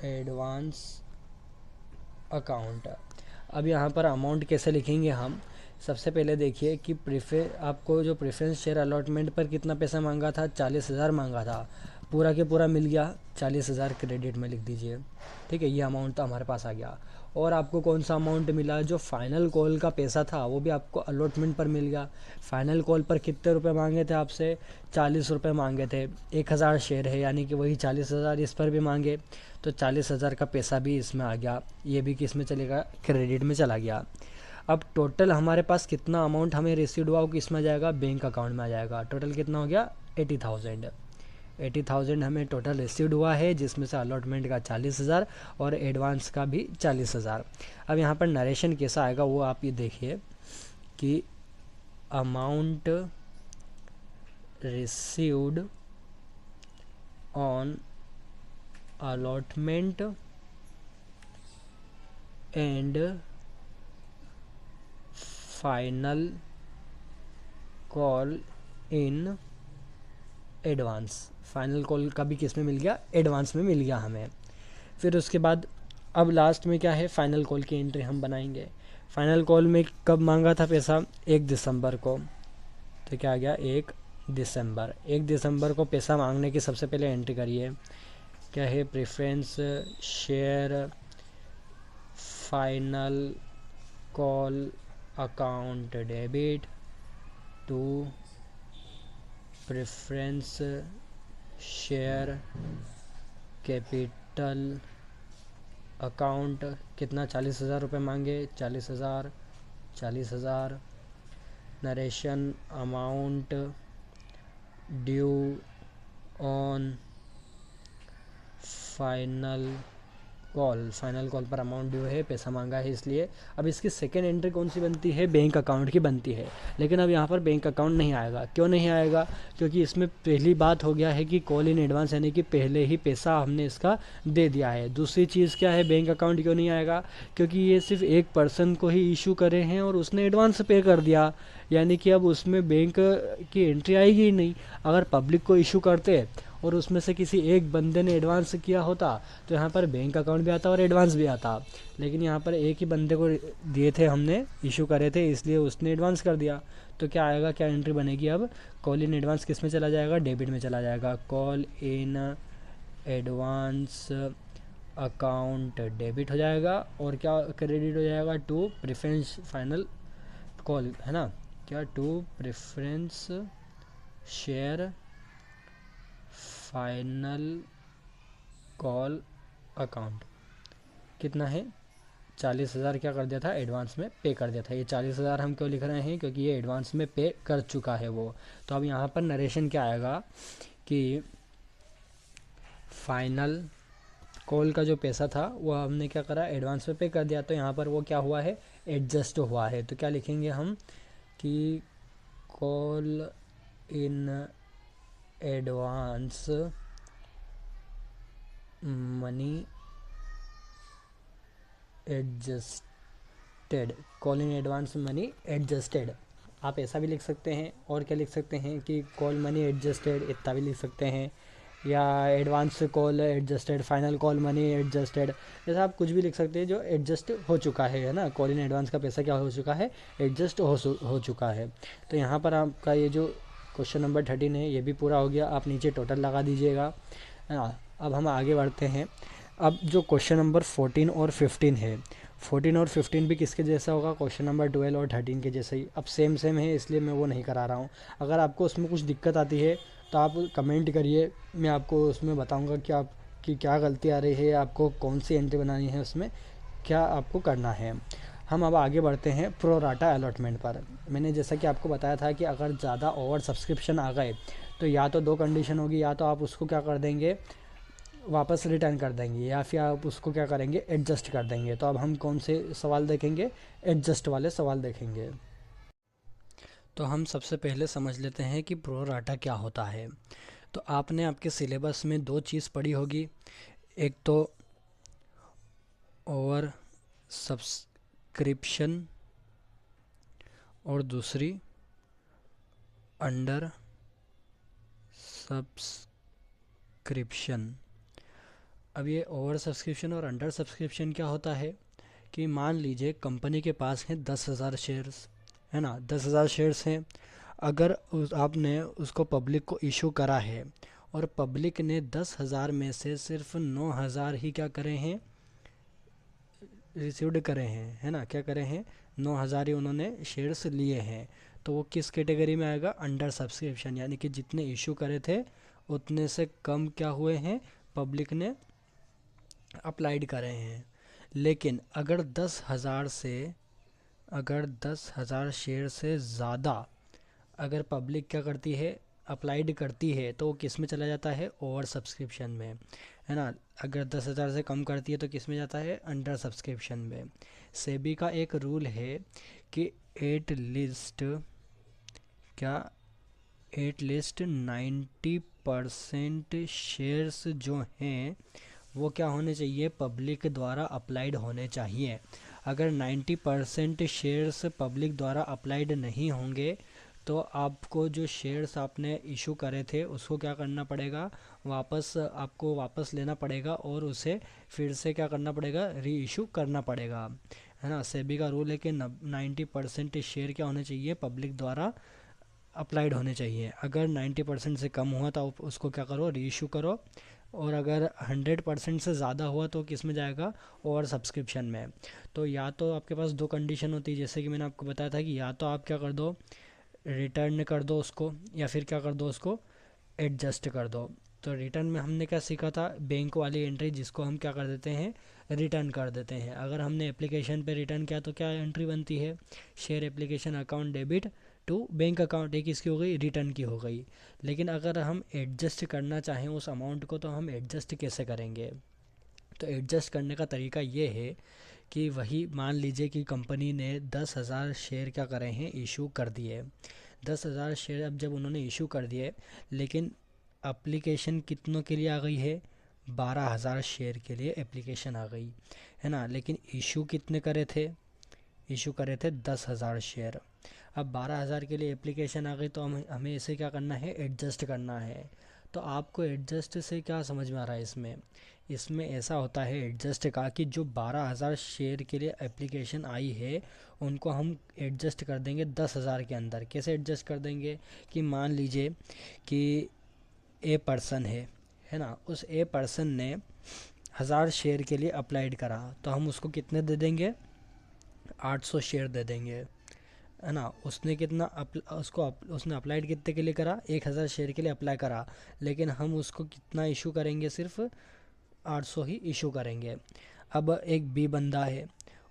advance account. अब यहाँ पर अमाउंट कैसे लिखेंगे हम, सबसे पहले देखिए कि आपको जो प्रेफरेंस शेयर अलॉटमेंट पर कितना पैसा मांगा था, 40,000 मांगा था, पूरा के पूरा मिल गया, 40,000 क्रेडिट में लिख दीजिए। ठीक है, ये अमाउंट तो हमारे पास आ गया। और आपको कौन सा अमाउंट मिला, जो फाइनल कॉल का पैसा था वो भी आपको अलॉटमेंट पर मिल गया। फाइनल कॉल पर कितने रुपए मांगे थे आपसे, 40 रुपये मांगे थे, 1,000 शेयर है यानी कि वही 40,000 इस पर भी मांगे, तो 40,000 का पैसा भी इसमें आ गया, ये भी किस में चलेगा, क्रेडिट में चला गया। अब टोटल हमारे पास कितना अमाउंट हमें रिसीव्ड हुआ वो किस में आ जाएगा, बैंक अकाउंट में आ जाएगा। टोटल कितना हो गया, 80,000 हमें टोटल रिसीव्ड हुआ है, जिसमें से अलॉटमेंट का 40,000 और एडवांस का भी 40,000। अब यहाँ पर नरेशन कैसा आएगा वो आप ये देखिए कि amount received on allotment and final call in advance. Final call का भी किस में मिल गया, एडवांस में मिल गया हमें। फिर उसके बाद अब लास्ट में क्या है, फाइनल कॉल की एंट्री हम बनाएंगे। फाइनल कॉल में कब मांगा था पैसा, 1 दिसंबर को, तो क्या आ गया, 1 दिसंबर को पैसा मांगने की सबसे पहले एंट्री करिए, क्या है, preference share final call account debit to preference share capital account. कितना, 40,000 रुपये मांगे, 40,000। Narration amount due on final call पर अमाउंट ड्यू है, पैसा मांगा है इसलिए। अब इसकी सेकेंड एंट्री कौन सी बनती है, बैंक अकाउंट की बनती है। लेकिन अब यहाँ पर बैंक अकाउंट नहीं आएगा, क्यों नहीं आएगा, क्योंकि इसमें पहली बात हो गया है कि कॉल इन एडवांस यानी कि पहले ही पैसा हमने इसका दे दिया है। दूसरी चीज़ क्या है, बैंक अकाउंट क्यों नहीं आएगा, क्योंकि ये सिर्फ एक पर्सन को ही इशू करे हैं और उसने एडवांस पे कर दिया, यानी कि अब उसमें बैंक की एंट्री आएगी ही नहीं। अगर पब्लिक को इशू करते और उसमें से किसी एक बंदे ने एडवांस किया होता तो यहाँ पर बैंक अकाउंट भी आता और एडवांस भी आता, लेकिन यहाँ पर एक ही बंदे को दिए थे, हमने इशू करे थे, इसलिए उसने एडवांस कर दिया। तो क्या आएगा, क्या एंट्री बनेगी, अब कॉल इन एडवांस किस में चला जाएगा, डेबिट में चला जाएगा। Call in advance account debit हो जाएगा, और क्या क्रेडिट हो जाएगा, टू प्रेफरेंस फाइनल कॉल, है ना, क्या, to preference share final call account. कितना है, 40,000 क्या कर दिया था, एडवांस में पे कर दिया था। ये 40,000 हम क्यों लिख रहे हैं, क्योंकि ये एडवांस में पे कर चुका है वो। तो अब यहाँ पर नरेशन क्या आएगा कि फाइनल कॉल का जो पैसा था वो हमने क्या करा, एडवांस में पे कर दिया, तो यहाँ पर वो क्या हुआ है, एडजस्ट हुआ है। तो क्या लिखेंगे हम कि call in advance money adjusted, call in advance money adjusted, आप ऐसा भी लिख सकते हैं। और क्या लिख सकते हैं कि कॉल मनी एडजस्टेड, इतना भी लिख सकते हैं, या advance call adjusted, final call money adjusted, जैसा आप कुछ भी लिख सकते हैं जो एडजस्ट हो चुका है ना। कॉल इन एडवांस का पैसा क्या हो चुका है, एडजस्ट हो चुका है। तो यहाँ पर आपका ये जो क्वेश्चन नंबर 13 है ये भी पूरा हो गया। आप नीचे टोटल लगा दीजिएगा। अब हम आगे बढ़ते हैं। अब जो क्वेश्चन नंबर 14 और 15 है, 14 और 15 भी किसके जैसा होगा, क्वेश्चन नंबर 12 और 13 के जैसा ही। अब सेम है, इसलिए मैं वो नहीं करा रहा हूँ। अगर आपको उसमें कुछ दिक्कत आती है तो आप कमेंट करिए, मैं आपको उसमें बताऊँगा कि आपकी क्या गलती आ रही है, आपको कौन सी एंट्री बनानी है, उसमें क्या आपको करना है। हम अब आगे बढ़ते हैं प्रो राटा अलॉटमेंट पर। मैंने जैसा कि आपको बताया था कि अगर ज़्यादा ओवर सब्सक्रिप्शन आ गए तो या तो दो कंडीशन होगी, या तो आप उसको क्या कर देंगे, वापस रिटर्न कर देंगे, या फिर आप उसको क्या करेंगे, एडजस्ट कर देंगे। तो अब हम कौन से सवाल देखेंगे, एडजस्ट वाले सवाल देखेंगे। तो हम सबसे पहले समझ लेते हैं कि प्रो राटा क्या होता है। तो आपने आपके सिलेबस में दो चीज़ पढ़ी होगी, एक तो ओवर सब्सक्रिप्शन और दूसरी अंडर सब्सक्रिप्शन। अब ये ओवर सब्सक्रिप्शन और अंडर सब्सक्रिप्शन क्या होता है कि मान लीजिए कंपनी के पास हैं 10,000 शेयर्स, है ना, 10,000 शेयर्स हैं। अगर आपने उसको पब्लिक को इशू करा है और पब्लिक ने 10,000 में से सिर्फ 9,000 ही क्या करे हैं, रिसीव्ड करे हैं, है ना, क्या करे हैं, 9,000 ही उन्होंने शेयर्स लिए हैं। तो वो किस कैटेगरी में आएगा, अंडर सब्सक्रिप्शन, यानी कि जितने इशू करे थे उतने से कम क्या हुए हैं, पब्लिक ने अप्लाइड करे हैं। लेकिन अगर 10,000 शेयर से ज़्यादा अगर पब्लिक क्या करती है, अप्लाइड करती है, तो वो किस में चला जाता है, ओवर सब्सक्रिप्शन में, है ना। अगर 10,000 से कम करती है तो किस में जाता है, अंडर सब्सक्रिप्शन में। सेबी का एक रूल है कि एट लिस्ट 90% शेयर्स जो हैं वो क्या होने चाहिए, पब्लिक द्वारा अप्लाइड होने चाहिए। अगर 90% शेयर्स पब्लिक द्वारा अप्लाइड नहीं होंगे तो आपको जो शेयर्स आपने इशू करे थे उसको क्या करना पड़ेगा, आपको वापस लेना पड़ेगा और उसे फिर से क्या करना पड़ेगा, री इशू करना पड़ेगा, है ना। सेबी का रूल है कि 90% शेयर क्या होने चाहिए, पब्लिक द्वारा अप्लाइड होने चाहिए। अगर 90% से कम हुआ तो आप उसको क्या करो, री इशू करो। और अगर 100% से ज़्यादा हुआ तो किस में जाएगा, ओवर सब्सक्रिप्शन में। तो या तो आपके पास दो कंडीशन होती है, जैसे कि मैंने आपको बताया था कि या तो आप क्या कर दो, रिटर्न कर दो उसको, या फिर क्या कर दो, उसको एडजस्ट कर दो। तो रिटर्न में हमने क्या सीखा था, बैंक वाली एंट्री जिसको हम क्या कर देते हैं, रिटर्न कर देते हैं। अगर हमने एप्लीकेशन पे रिटर्न किया तो क्या एंट्री बनती है, share application account debit to bank account, एक इसकी हो गई, रिटर्न की हो गई। लेकिन अगर हम एडजस्ट करना चाहें उस अमाउंट को तो हम एडजस्ट कैसे करेंगे। तो एडजस्ट करने का तरीका ये है कि वही मान लीजिए कि कंपनी ने 10,000 शेयर क्या करे हैं, इशू कर दिए। 10,000 शेयर अब जब उन्होंने इशू कर दिए, लेकिन एप्लीकेशन कितनों के लिए आ गई है, 12,000 शेयर के लिए एप्लीकेशन आ गई, है ना। लेकिन इशू कितने करे थे, इशू करे थे 10,000 शेयर। अब 12,000 के लिए एप्लीकेशन आ गई तो हमें इसे क्या करना है, एडजस्ट करना है। तो आपको एडजस्ट से क्या समझ में आ रहा है, इसमें इसमें ऐसा होता है एडजस्ट का कि जो 12,000 शेयर के लिए एप्लीकेशन आई है उनको हम एडजस्ट कर देंगे 10,000 के अंदर। कैसे एडजस्ट कर देंगे कि मान लीजिए कि ए पर्सन है ना, उस ए पर्सन ने 1,000 शेयर के लिए अप्लाइड करा तो हम उसको कितने दे देंगे, 800 शेयर दे देंगे, है ना। उसने कितना उसने अप्लाइड कितने के लिए करा, 1,000 शेयर के लिए अप्लाई करा, लेकिन हम उसको कितना इशू करेंगे, सिर्फ 800 ही इशू करेंगे। अब एक बी बंदा है,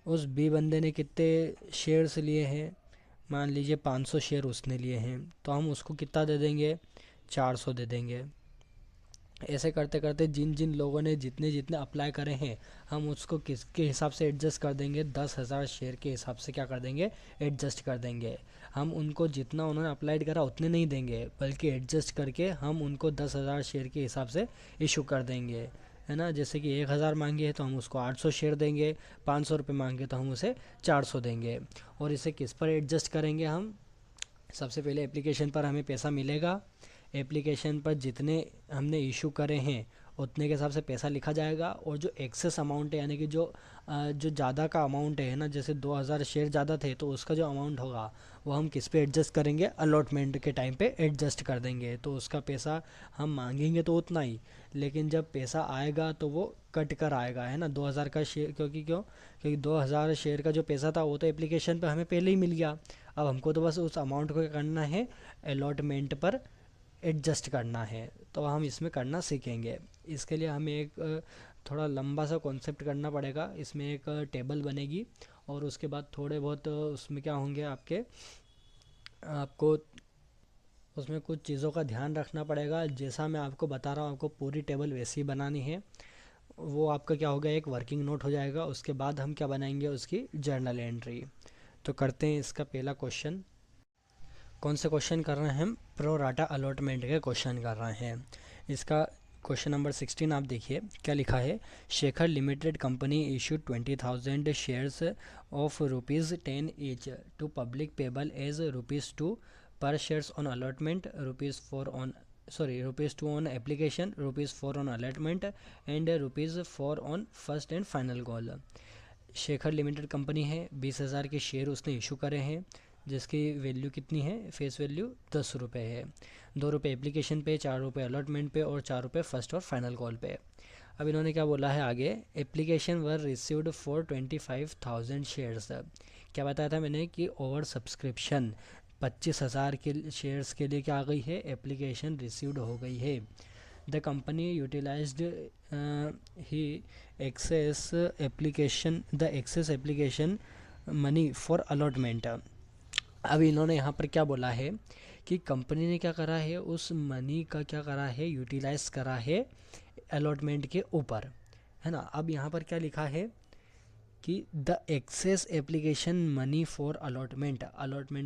उस बी बंदे ने कितने शेयर्स लिए हैं, मान लीजिए 500 शेयर उसने लिए हैं, तो हम उसको कितना दे देंगे, 400 दे देंगे। ऐसे करते करते जिन जिन लोगों ने जितने जितने अप्लाई करे हैं हम उसको किसके हिसाब से एडजस्ट कर देंगे, 10,000 शेयर के हिसाब से क्या कर देंगे, एडजस्ट कर देंगे। हम उनको जितना उन्होंने अप्लाइड करा उतने नहीं देंगे, बल्कि एडजस्ट करके हम उनको 10,000 शेयर के हिसाब से इशू कर देंगे, है ना। जैसे कि 1,000 मांगे तो हम उसको 800 शेयर देंगे, 500 रुपये मांगे तो हम उसे 400 देंगे। और इसे किस पर एडजस्ट करेंगे हम, सबसे पहले एप्लीकेशन पर हमें पैसा मिलेगा, एप्लीकेशन पर जितने हमने इशू करे हैं उतने के हिसाब से पैसा लिखा जाएगा। और जो एक्सेस अमाउंट है, यानी कि जो ज़्यादा का अमाउंट है ना, जैसे 2,000 शेयर ज़्यादा थे तो उसका जो अमाउंट होगा वो हम किस पे एडजस्ट करेंगे, अलॉटमेंट के टाइम पे एडजस्ट कर देंगे। तो उसका पैसा हम मांगेंगे तो उतना ही, लेकिन जब पैसा आएगा तो वो कट कर आएगा, है ना। 2,000 का शेयर, क्योंकि 2,000 शेयर का जो पैसा था वो तो एप्लीकेशन पे हमें पहले ही मिल गया। अब हमको तो बस उस अमाउंट को क्या करना है, अलॉटमेंट पर एडजस्ट करना है। तो हम इसमें करना सीखेंगे। इसके लिए हमें एक थोड़ा लंबा सा कॉन्सेप्ट करना पड़ेगा। इसमें एक टेबल बनेगी और उसके बाद थोड़े बहुत उसमें क्या होंगे आपको उसमें कुछ चीज़ों का ध्यान रखना पड़ेगा। जैसा मैं आपको बता रहा हूँ आपको पूरी टेबल वैसी ही बनानी है। वो आपका क्या होगा, एक वर्किंग नोट हो जाएगा। उसके बाद हम क्या बनाएंगे, उसकी जर्नल एंट्री। तो करते हैं इसका पहला क्वेश्चन। कौन से क्वेश्चन कर रहे हैं हम, प्रो राटा अलॉटमेंट के क्वेश्चन कर रहे हैं। इसका क्वेश्चन नंबर 16 आप देखिए क्या लिखा है। Shekhar limited company issued 20,000 shares of ₹10 each to public payable as ₹2 per shares on allotment, ₹2 on application, ₹4 on allotment and ₹4 on first and final call। Shekhar limited company है, 20,000 के शेयर उसने इशू करे हैं, जिसकी वैल्यू कितनी है, फेस वैल्यू 10 रुपये है। ₹2 एप्लीकेशन पे, ₹4 अलॉटमेंट पे और ₹4 फर्स्ट और फाइनल कॉल पे। अब इन्होंने क्या बोला है आगे, application were received for 25,000 shares. क्या बताया था मैंने कि ओवर सब्सक्रिप्शन 25,000 के शेयर्स के लिए क्या आ गई है, एप्लीकेशन रिसीव्ड हो गई है। द कंपनी यूटिलाइज्ड ही excess application money for allotment. अब इन्होंने यहाँ पर क्या बोला है कि कंपनी ने क्या करा है, उस मनी का क्या करा है, यूटिलाइज करा है अलॉटमेंट के ऊपर, है ना। अब यहाँ पर क्या लिखा है कि the excess application money for allotment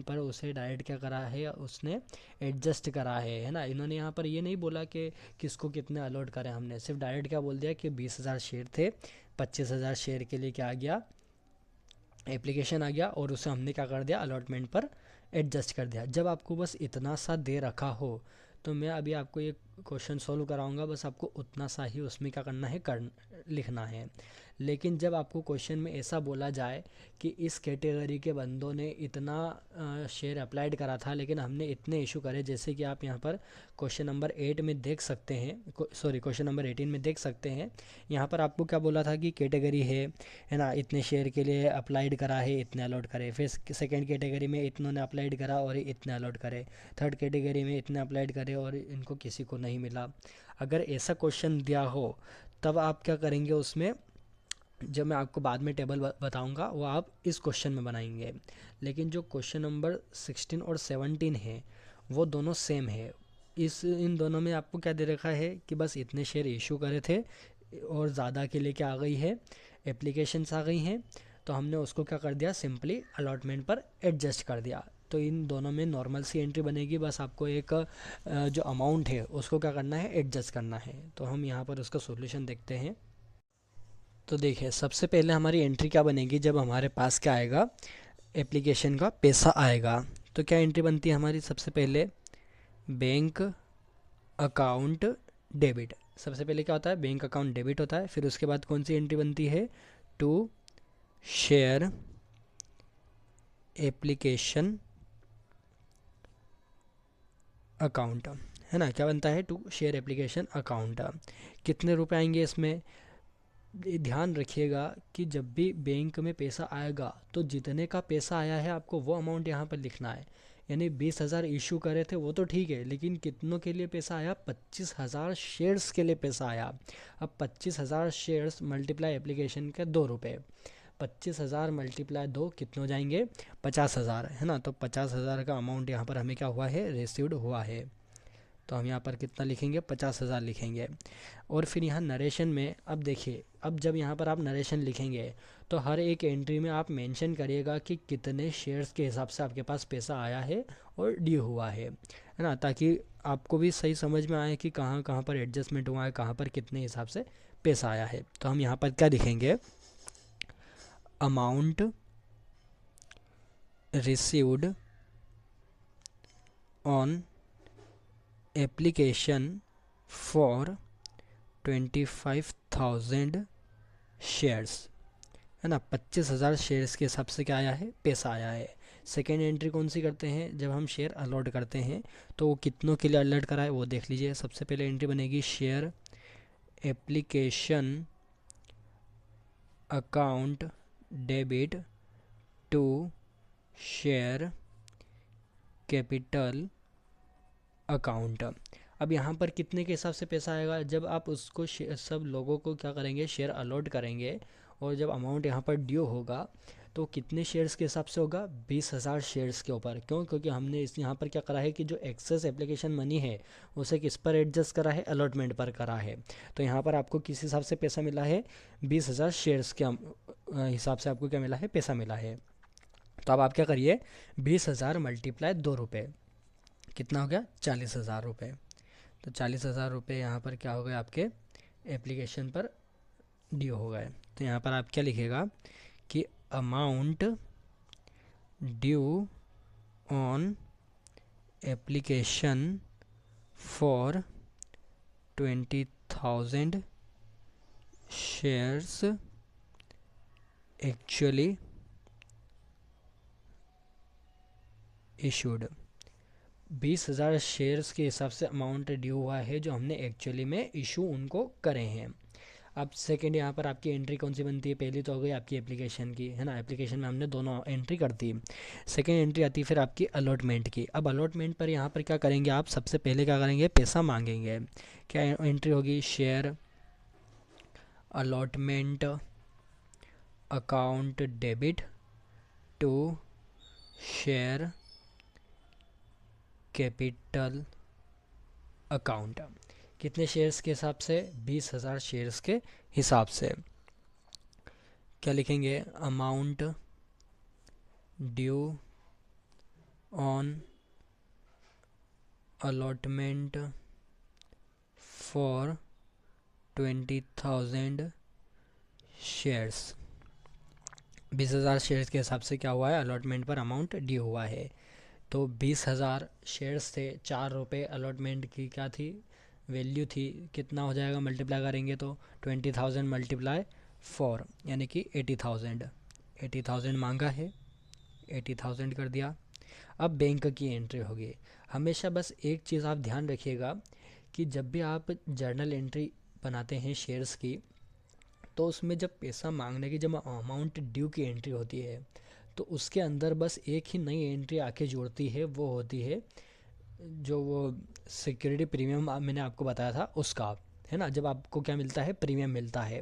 पर उसे डायरेक्ट क्या करा है, उसने एडजस्ट करा है ना। इन्होंने यहाँ पर ये नहीं बोला कि किसको कितने अलॉट करें, हमने सिर्फ डायरेक्ट क्या बोल दिया कि 20,000 शेयर थे, 25,000 शेयर के लिए क्या आ गया, एप्लीकेशन आ गया और उसे हमने क्या कर दिया, अलॉटमेंट पर एडजस्ट कर दिया। जब आपको बस इतना सा दे रखा हो तो मैं अभी आपको ये क्वेश्चन सॉल्व कराऊंगा, बस आपको उतना सा ही उसमें क्या करना है, लिखना है। लेकिन जब आपको क्वेश्चन में ऐसा बोला जाए कि इस कैटेगरी के बंदों ने इतना शेयर अप्लाइड करा था लेकिन हमने इतने इशू करे, जैसे कि आप यहाँ पर क्वेश्चन नंबर 8 में देख सकते हैं, क्वेश्चन नंबर 18 में देख सकते हैं। यहाँ पर आपको क्या बोला था कि कैटेगरी है ना, इतने शेयर के लिए अप्लाइड करा है, इतने अलॉट करे। फिर सेकेंड कैटेगरी में इतनों ने अप्लाइड करा और इतने अलॉट करे। थर्ड कैटेगरी में इतने अप्लाइड करे और इनको किसी को नहीं मिला। अगर ऐसा क्वेश्चन दिया हो तब आप क्या करेंगे, उसमें जब मैं आपको बाद में टेबल बताऊंगा वो आप इस क्वेश्चन में बनाएंगे। लेकिन जो क्वेश्चन नंबर 16 और 17 है वो दोनों सेम है। इन दोनों में आपको क्या दे रखा है कि बस इतने शेयर इशू करे थे और ज़्यादा के लिए क्या आ गई है, एप्लीकेशंस आ गई हैं, तो हमने उसको क्या कर दिया, सिंपली अलॉटमेंट पर एडजस्ट कर दिया। तो इन दोनों में नॉर्मल सी एंट्री बनेगी, बस आपको एक जो अमाउंट है उसको क्या करना है, एडजस्ट करना है। तो हम यहाँ पर उसका सॉल्यूशन देखते हैं। तो देखिए सबसे पहले हमारी एंट्री क्या बनेगी, जब हमारे पास क्या आएगा, एप्लीकेशन का पैसा आएगा। तो क्या एंट्री बनती है हमारी, सबसे पहले बैंक अकाउंट डेबिट। सबसे पहले क्या होता है, बैंक अकाउंट डेबिट होता है। फिर उसके बाद कौन सी एंट्री बनती है, टू शेयर एप्लीकेशन अकाउंट, है ना। क्या बनता है, टू शेयर एप्लीकेशन अकाउंट। कितने रुपए आएंगे इसमें, ध्यान रखिएगा कि जब भी बैंक में पैसा आएगा तो जितने का पैसा आया है आपको वो अमाउंट यहाँ पर लिखना है। यानी 20,000 इशू करे थे वो तो ठीक है, लेकिन कितनों के लिए पैसा आया, 25,000 शेयर्स के लिए पैसा आया। अब 25,000 शेयर्स मल्टीप्लाई एप्लीकेशन के ₹2, 25,000 मल्टीप्लाई 2 कितने हो जाएंगे, 50,000, है ना। तो 50,000 का अमाउंट यहाँ पर हमें क्या हुआ है, रिसीव्ड हुआ है। तो हम यहाँ पर कितना लिखेंगे, 50,000 लिखेंगे। और फिर यहाँ नरेशन में अब देखिए, अब जब यहाँ पर आप नरेशन लिखेंगे तो हर एक एंट्री में आप मेंशन करिएगा कि कितने शेयर्स के हिसाब से आपके पास पैसा आया है और ड्यू हुआ है ना, ताकि आपको भी सही समझ में आए कि कहाँ कहाँ पर एडजस्टमेंट हुआ है, कहाँ पर कितने हिसाब से पैसा आया है। तो हम यहाँ पर क्या लिखेंगे, amount received on application for 25,000 shares, है ना। 25,000 शेयर्स के हिसाब से क्या आया है, पैसा आया है। सेकेंड एंट्री कौन सी करते हैं, जब हम शेयर अलॉट करते हैं तो वो कितनों के लिए अलॉट करा है वो देख लीजिए। सबसे पहले एंट्री बनेगी share application account debit to share capital account. अब यहाँ पर कितने के हिसाब से पैसा आएगा, जब आप उसको सब लोगों को क्या करेंगे, शेयर अलॉट करेंगे और जब अमाउंट यहाँ पर ड्यू होगा तो कितने शेयर्स के हिसाब से होगा, 20,000 शेयर्स के ऊपर। क्यों? क्योंकि हमने इस यहाँ पर क्या करा है कि जो एक्सेस एप्लीकेशन मनी है उसे किस पर एडजस्ट करा है, अलॉटमेंट पर करा है। तो यहाँ पर आपको किस हिसाब से पैसा मिला है, 20,000 शेयर्स के हिसाब से आपको क्या मिला है, पैसा मिला है। तो अब आप क्या करिए, 20,000 मल्टीप्लाई 2 रुपये, कितना हो गया, 40,000 रुपये। तो 40,000 रुपये यहाँ पर क्या हो गए आपके एप्लीकेशन पर ड्यू हो गए। तो यहाँ पर आप क्या लिखेगा कि amount due on application for 20,000 shares actually issued. 20,000 shares के हिसाब से अमाउंट ड्यू हुआ है जो हमने एक्चुअली में इशू उनको करे हैं। अब सेकंड यहाँ पर आपकी एंट्री कौन सी बनती है, पहली तो हो गई आपकी एप्लीकेशन की, है ना, एप्लीकेशन में हमने दोनों एंट्री कर दी। सेकंड एंट्री आती है फिर आपकी अलॉटमेंट की। अब अलॉटमेंट पर यहाँ पर क्या करेंगे आप, सबसे पहले क्या करेंगे, पैसा मांगेंगे। क्या एंट्री होगी, share allotment account debit to share capital account. कितने शेयर्स के हिसाब से, 20,000 शेयर्स के हिसाब से। क्या लिखेंगे, amount due on allotment for 20,000 shares. 20,000 shares के हिसाब से क्या हुआ है, अलॉटमेंट पर अमाउंट ड्यू हुआ है। तो 20,000 शेयर्स थे, 4 रुपये अलॉटमेंट की क्या थी, वैल्यू थी। कितना हो जाएगा, मल्टीप्लाई करेंगे तो 20,000 मल्टीप्लाई 4 यानी कि 80,000। 80,000 मांगा है, 80,000 कर दिया। अब बैंक की एंट्री होगी। हमेशा बस एक चीज़ आप ध्यान रखिएगा कि जब भी आप जर्नल एंट्री बनाते हैं शेयर्स की, तो उसमें जब पैसा मांगने की जब अमाउंट ड्यू की एंट्री होती है तो उसके अंदर बस एक ही नई एंट्री आके जुड़ती है, वो होती है जो वो सिक्योरिटी प्रीमियम मैंने आपको बताया था उसका, है ना। जब आपको क्या मिलता है, प्रीमियम मिलता है,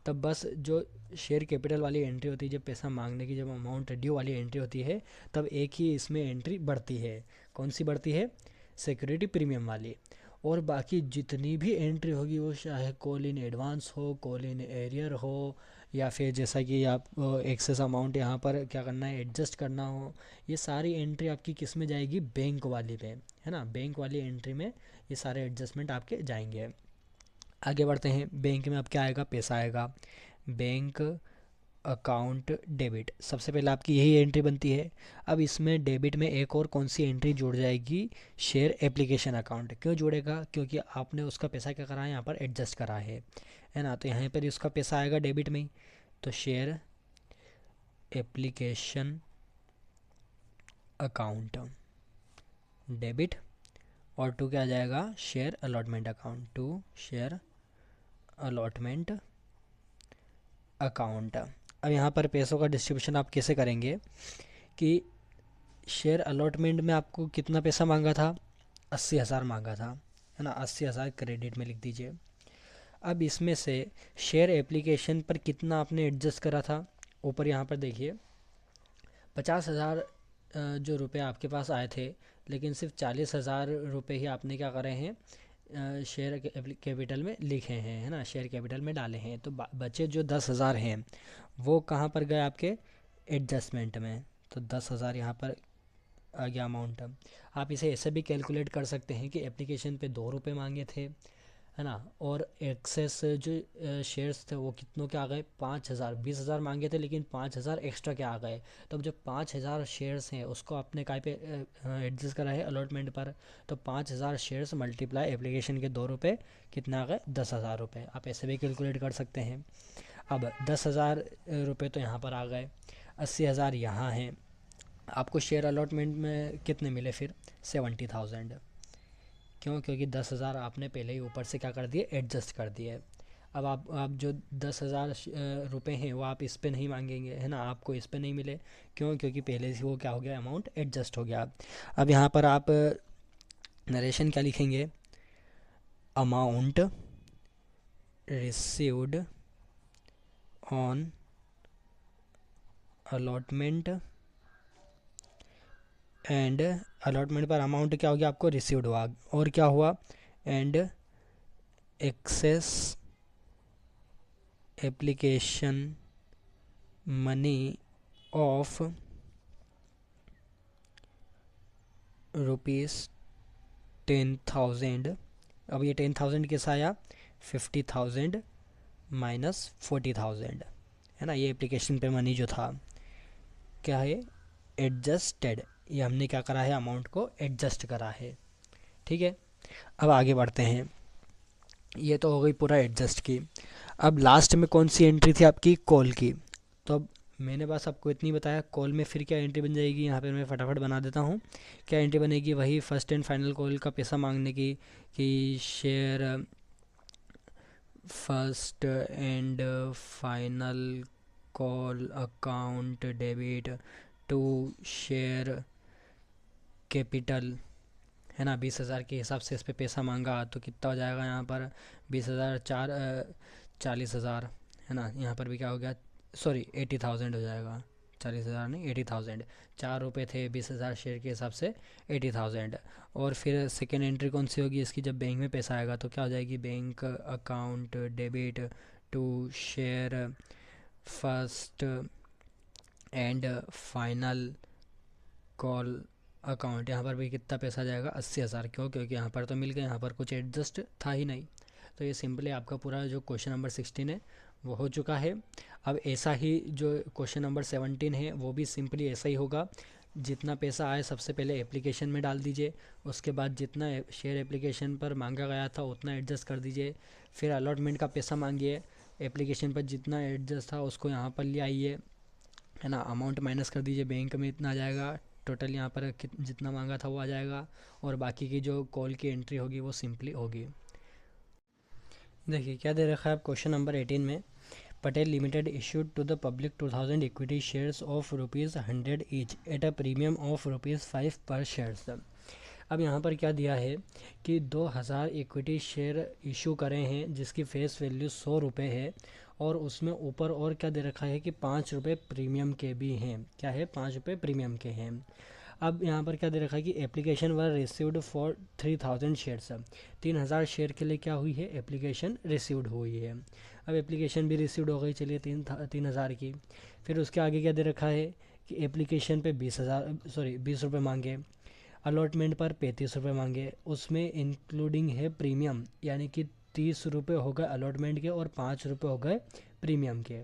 तब बस जो शेयर कैपिटल वाली एंट्री होती है, जब पैसा मांगने की जब अमाउंट ड्यू वाली एंट्री होती है, तब एक ही इसमें एंट्री बढ़ती है। कौन सी बढ़ती है, सिक्योरिटी प्रीमियम वाली। और बाकी जितनी भी एंट्री होगी वो चाहे कॉल इन एडवांस हो, कॉल इन एरियर हो, या फिर जैसा कि आप एक्सेस अमाउंट यहाँ पर क्या करना है, एडजस्ट करना हो, ये सारी एंट्री आपकी किस में जाएगी, बैंक वाली पे, है ना। बैंक वाली एंट्री में ये सारे एडजस्टमेंट आपके जाएंगे। आगे बढ़ते हैं, बैंक में अब क्या आएगा, पैसा आएगा। बैंक अकाउंट डेबिट, सबसे पहले आपकी यही एंट्री बनती है। अब इसमें डेबिट में एक और कौन सी एंट्री जुड़ जाएगी, शेयर एप्लीकेशन अकाउंट। क्यों जुड़ेगा, क्योंकि आपने उसका पैसा क्या करा है, यहाँ पर एडजस्ट करा है ना। तो यहाँ पर उसका पैसा आएगा डेबिट में ही, तो शेयर एप्लीकेशन अकाउंट डेबिट, और टू क्या आ जाएगा, share allotment account, to share allotment account. अब यहाँ पर पैसों का डिस्ट्रीब्यूशन आप कैसे करेंगे कि शेयर अलॉटमेंट में आपको कितना पैसा मांगा था, 80,000 मांगा था, है ना। 80,000 क्रेडिट में लिख दीजिए। अब इसमें से शेयर एप्लीकेशन पर कितना आपने एडजस्ट करा था, ऊपर यहाँ पर देखिए 50,000 जो रुपए आपके पास आए थे, लेकिन सिर्फ 40,000 रुपये ही आपने क्या करे हैं, शेयर कैपिटल में लिखे हैं, है ना, शेयर कैपिटल में डाले हैं। तो बचे जो 10,000 हैं वो कहाँ पर गए, आपके एडजस्टमेंट में। तो 10,000 यहाँ पर आ गया अमाउंट। आप इसे ऐसे भी कैलकुलेट कर सकते हैं कि एप्लीकेशन पे 2 रुपये मांगे थे, है ना, और एक्सेस जो शेयर्स थे वो कितनों के आ गए, 5,000। 20,000 मांगे थे लेकिन 5,000 एक्स्ट्रा के आ गए। तो अब जब 5,000 शेयर्स हैं उसको आपने काय पे एडजस्ट करा है, अलॉटमेंट पर। तो 5,000 शेयर्स मल्टीप्लाई एप्लीकेशन के 2 रुपये, कितना आ गए, 10,000 रुपये। आप ऐसे भी कैलकुलेट कर सकते हैं। अब 10,000 रुपये तो यहाँ पर आ गए, 80,000 यहाँ हैं। आपको शेयर अलॉटमेंट में कितने मिले फिर, 70,000। क्यों, क्योंकि 10,000 आपने पहले ही ऊपर से क्या कर दिए, एडजस्ट कर दिए। अब आप जो 10,000 रुपये हैं वो आप इस पे नहीं मांगेंगे, है ना, आपको इस पे नहीं मिले। क्यों, क्योंकि पहले से वो क्या हो गया, अमाउंट एडजस्ट हो गया। अब यहाँ पर आप नरेशन क्या लिखेंगे, amount received on allotment and allotment पर अमाउंट क्या हो गया आपको रिसीव्ड हुआ, और क्या हुआ and excess application money of ₹10,000। अब ये 10,000 कैसा आया 50,000 माइनस 40,000, है ना। ये एप्लीकेशन पे मनी जो था क्या है एडजस्टेड, ये हमने क्या करा है अमाउंट को एडजस्ट करा है। ठीक है, अब आगे बढ़ते हैं। ये तो हो गई पूरा एडजस्ट की। अब लास्ट में कौन सी एंट्री थी आपकी कॉल की। तो अब मैंने बस आपको इतनी बताया, कॉल में फिर क्या एंट्री बन जाएगी यहाँ पे मैं फटाफट बना देता हूँ। क्या एंट्री बनेगी, वही फर्स्ट एंड फाइनल कॉल का पैसा मांगने की, कि share first and final call account debit to share capital, है ना। 20,000 के हिसाब से इस पे पैसा मांगा तो कितना हो जाएगा यहाँ पर 20,000 40,000, है ना। यहाँ पर भी क्या हो गया, सॉरी 80,000 हो जाएगा, 40,000 नहीं 80,000। 4 रुपये थे 20,000 शेयर के हिसाब से 80,000। और फिर सेकेंड एंट्री कौन सी होगी इसकी, जब बैंक में पैसा आएगा तो क्या हो जाएगी bank account debit to share first and final call account. यहाँ पर भी कितना पैसा जाएगा 80,000। क्यों, क्योंकि यहाँ पर तो मिल गया, यहाँ पर कुछ एडजस्ट था ही नहीं। तो ये सिंपली आपका पूरा जो क्वेश्चन नंबर 16 है वो हो चुका है। अब ऐसा ही जो क्वेश्चन नंबर 17 है वो भी सिंपली ऐसा ही होगा। जितना पैसा आए सबसे पहले एप्लीकेशन में डाल दीजिए, उसके बाद जितना शेयर एप्लीकेशन पर मांगा गया था उतना एडजस्ट कर दीजिए। फिर अलॉटमेंट का पैसा मांगिए, एप्लीकेशन पर जितना एडजस्ट था उसको यहाँ पर ले आइए, है ना। अमाउंट माइनस कर दीजिए, बैंक में इतना आ जाएगा, टोटल यहाँ पर जितना मांगा था वो आ जाएगा, और बाकी की जो कॉल की एंट्री होगी वो सिंपली होगी। देखिए क्या दे रखा है आप क्वेश्चन नंबर 18 में, Patel limited issued to the public 2,000 equity shares of ₹100 each at a premium of ₹5 per shares. अब यहाँ पर क्या दिया है कि 2,000 इक्विटी शेयर इशू करे हैं जिसकी फेस वैल्यू 100 रुपये है, और उसमें ऊपर और क्या दे रखा है कि 5 रुपये प्रीमियम के भी हैं। क्या है 5 रुपये प्रीमियम के हैं। अब यहाँ पर क्या दे रखा है कि application were received for 3,000 shares. 3,000 share के लिए क्या हुई है एप्लीकेशन रिसीव्ड हुई है। अब एप्लीकेशन भी रिसीव्ड हो गई, चलिए 3,000 की। फिर उसके आगे क्या दे रखा है कि एप्लीकेशन पे 20 रुपये मांगे, अलॉटमेंट पर 35 रुपये मांगे, उसमें इंक्लूडिंग है प्रीमियम, यानी कि 30 रुपये हो गए अलॉटमेंट के और 5 रुपये हो गए प्रीमियम के।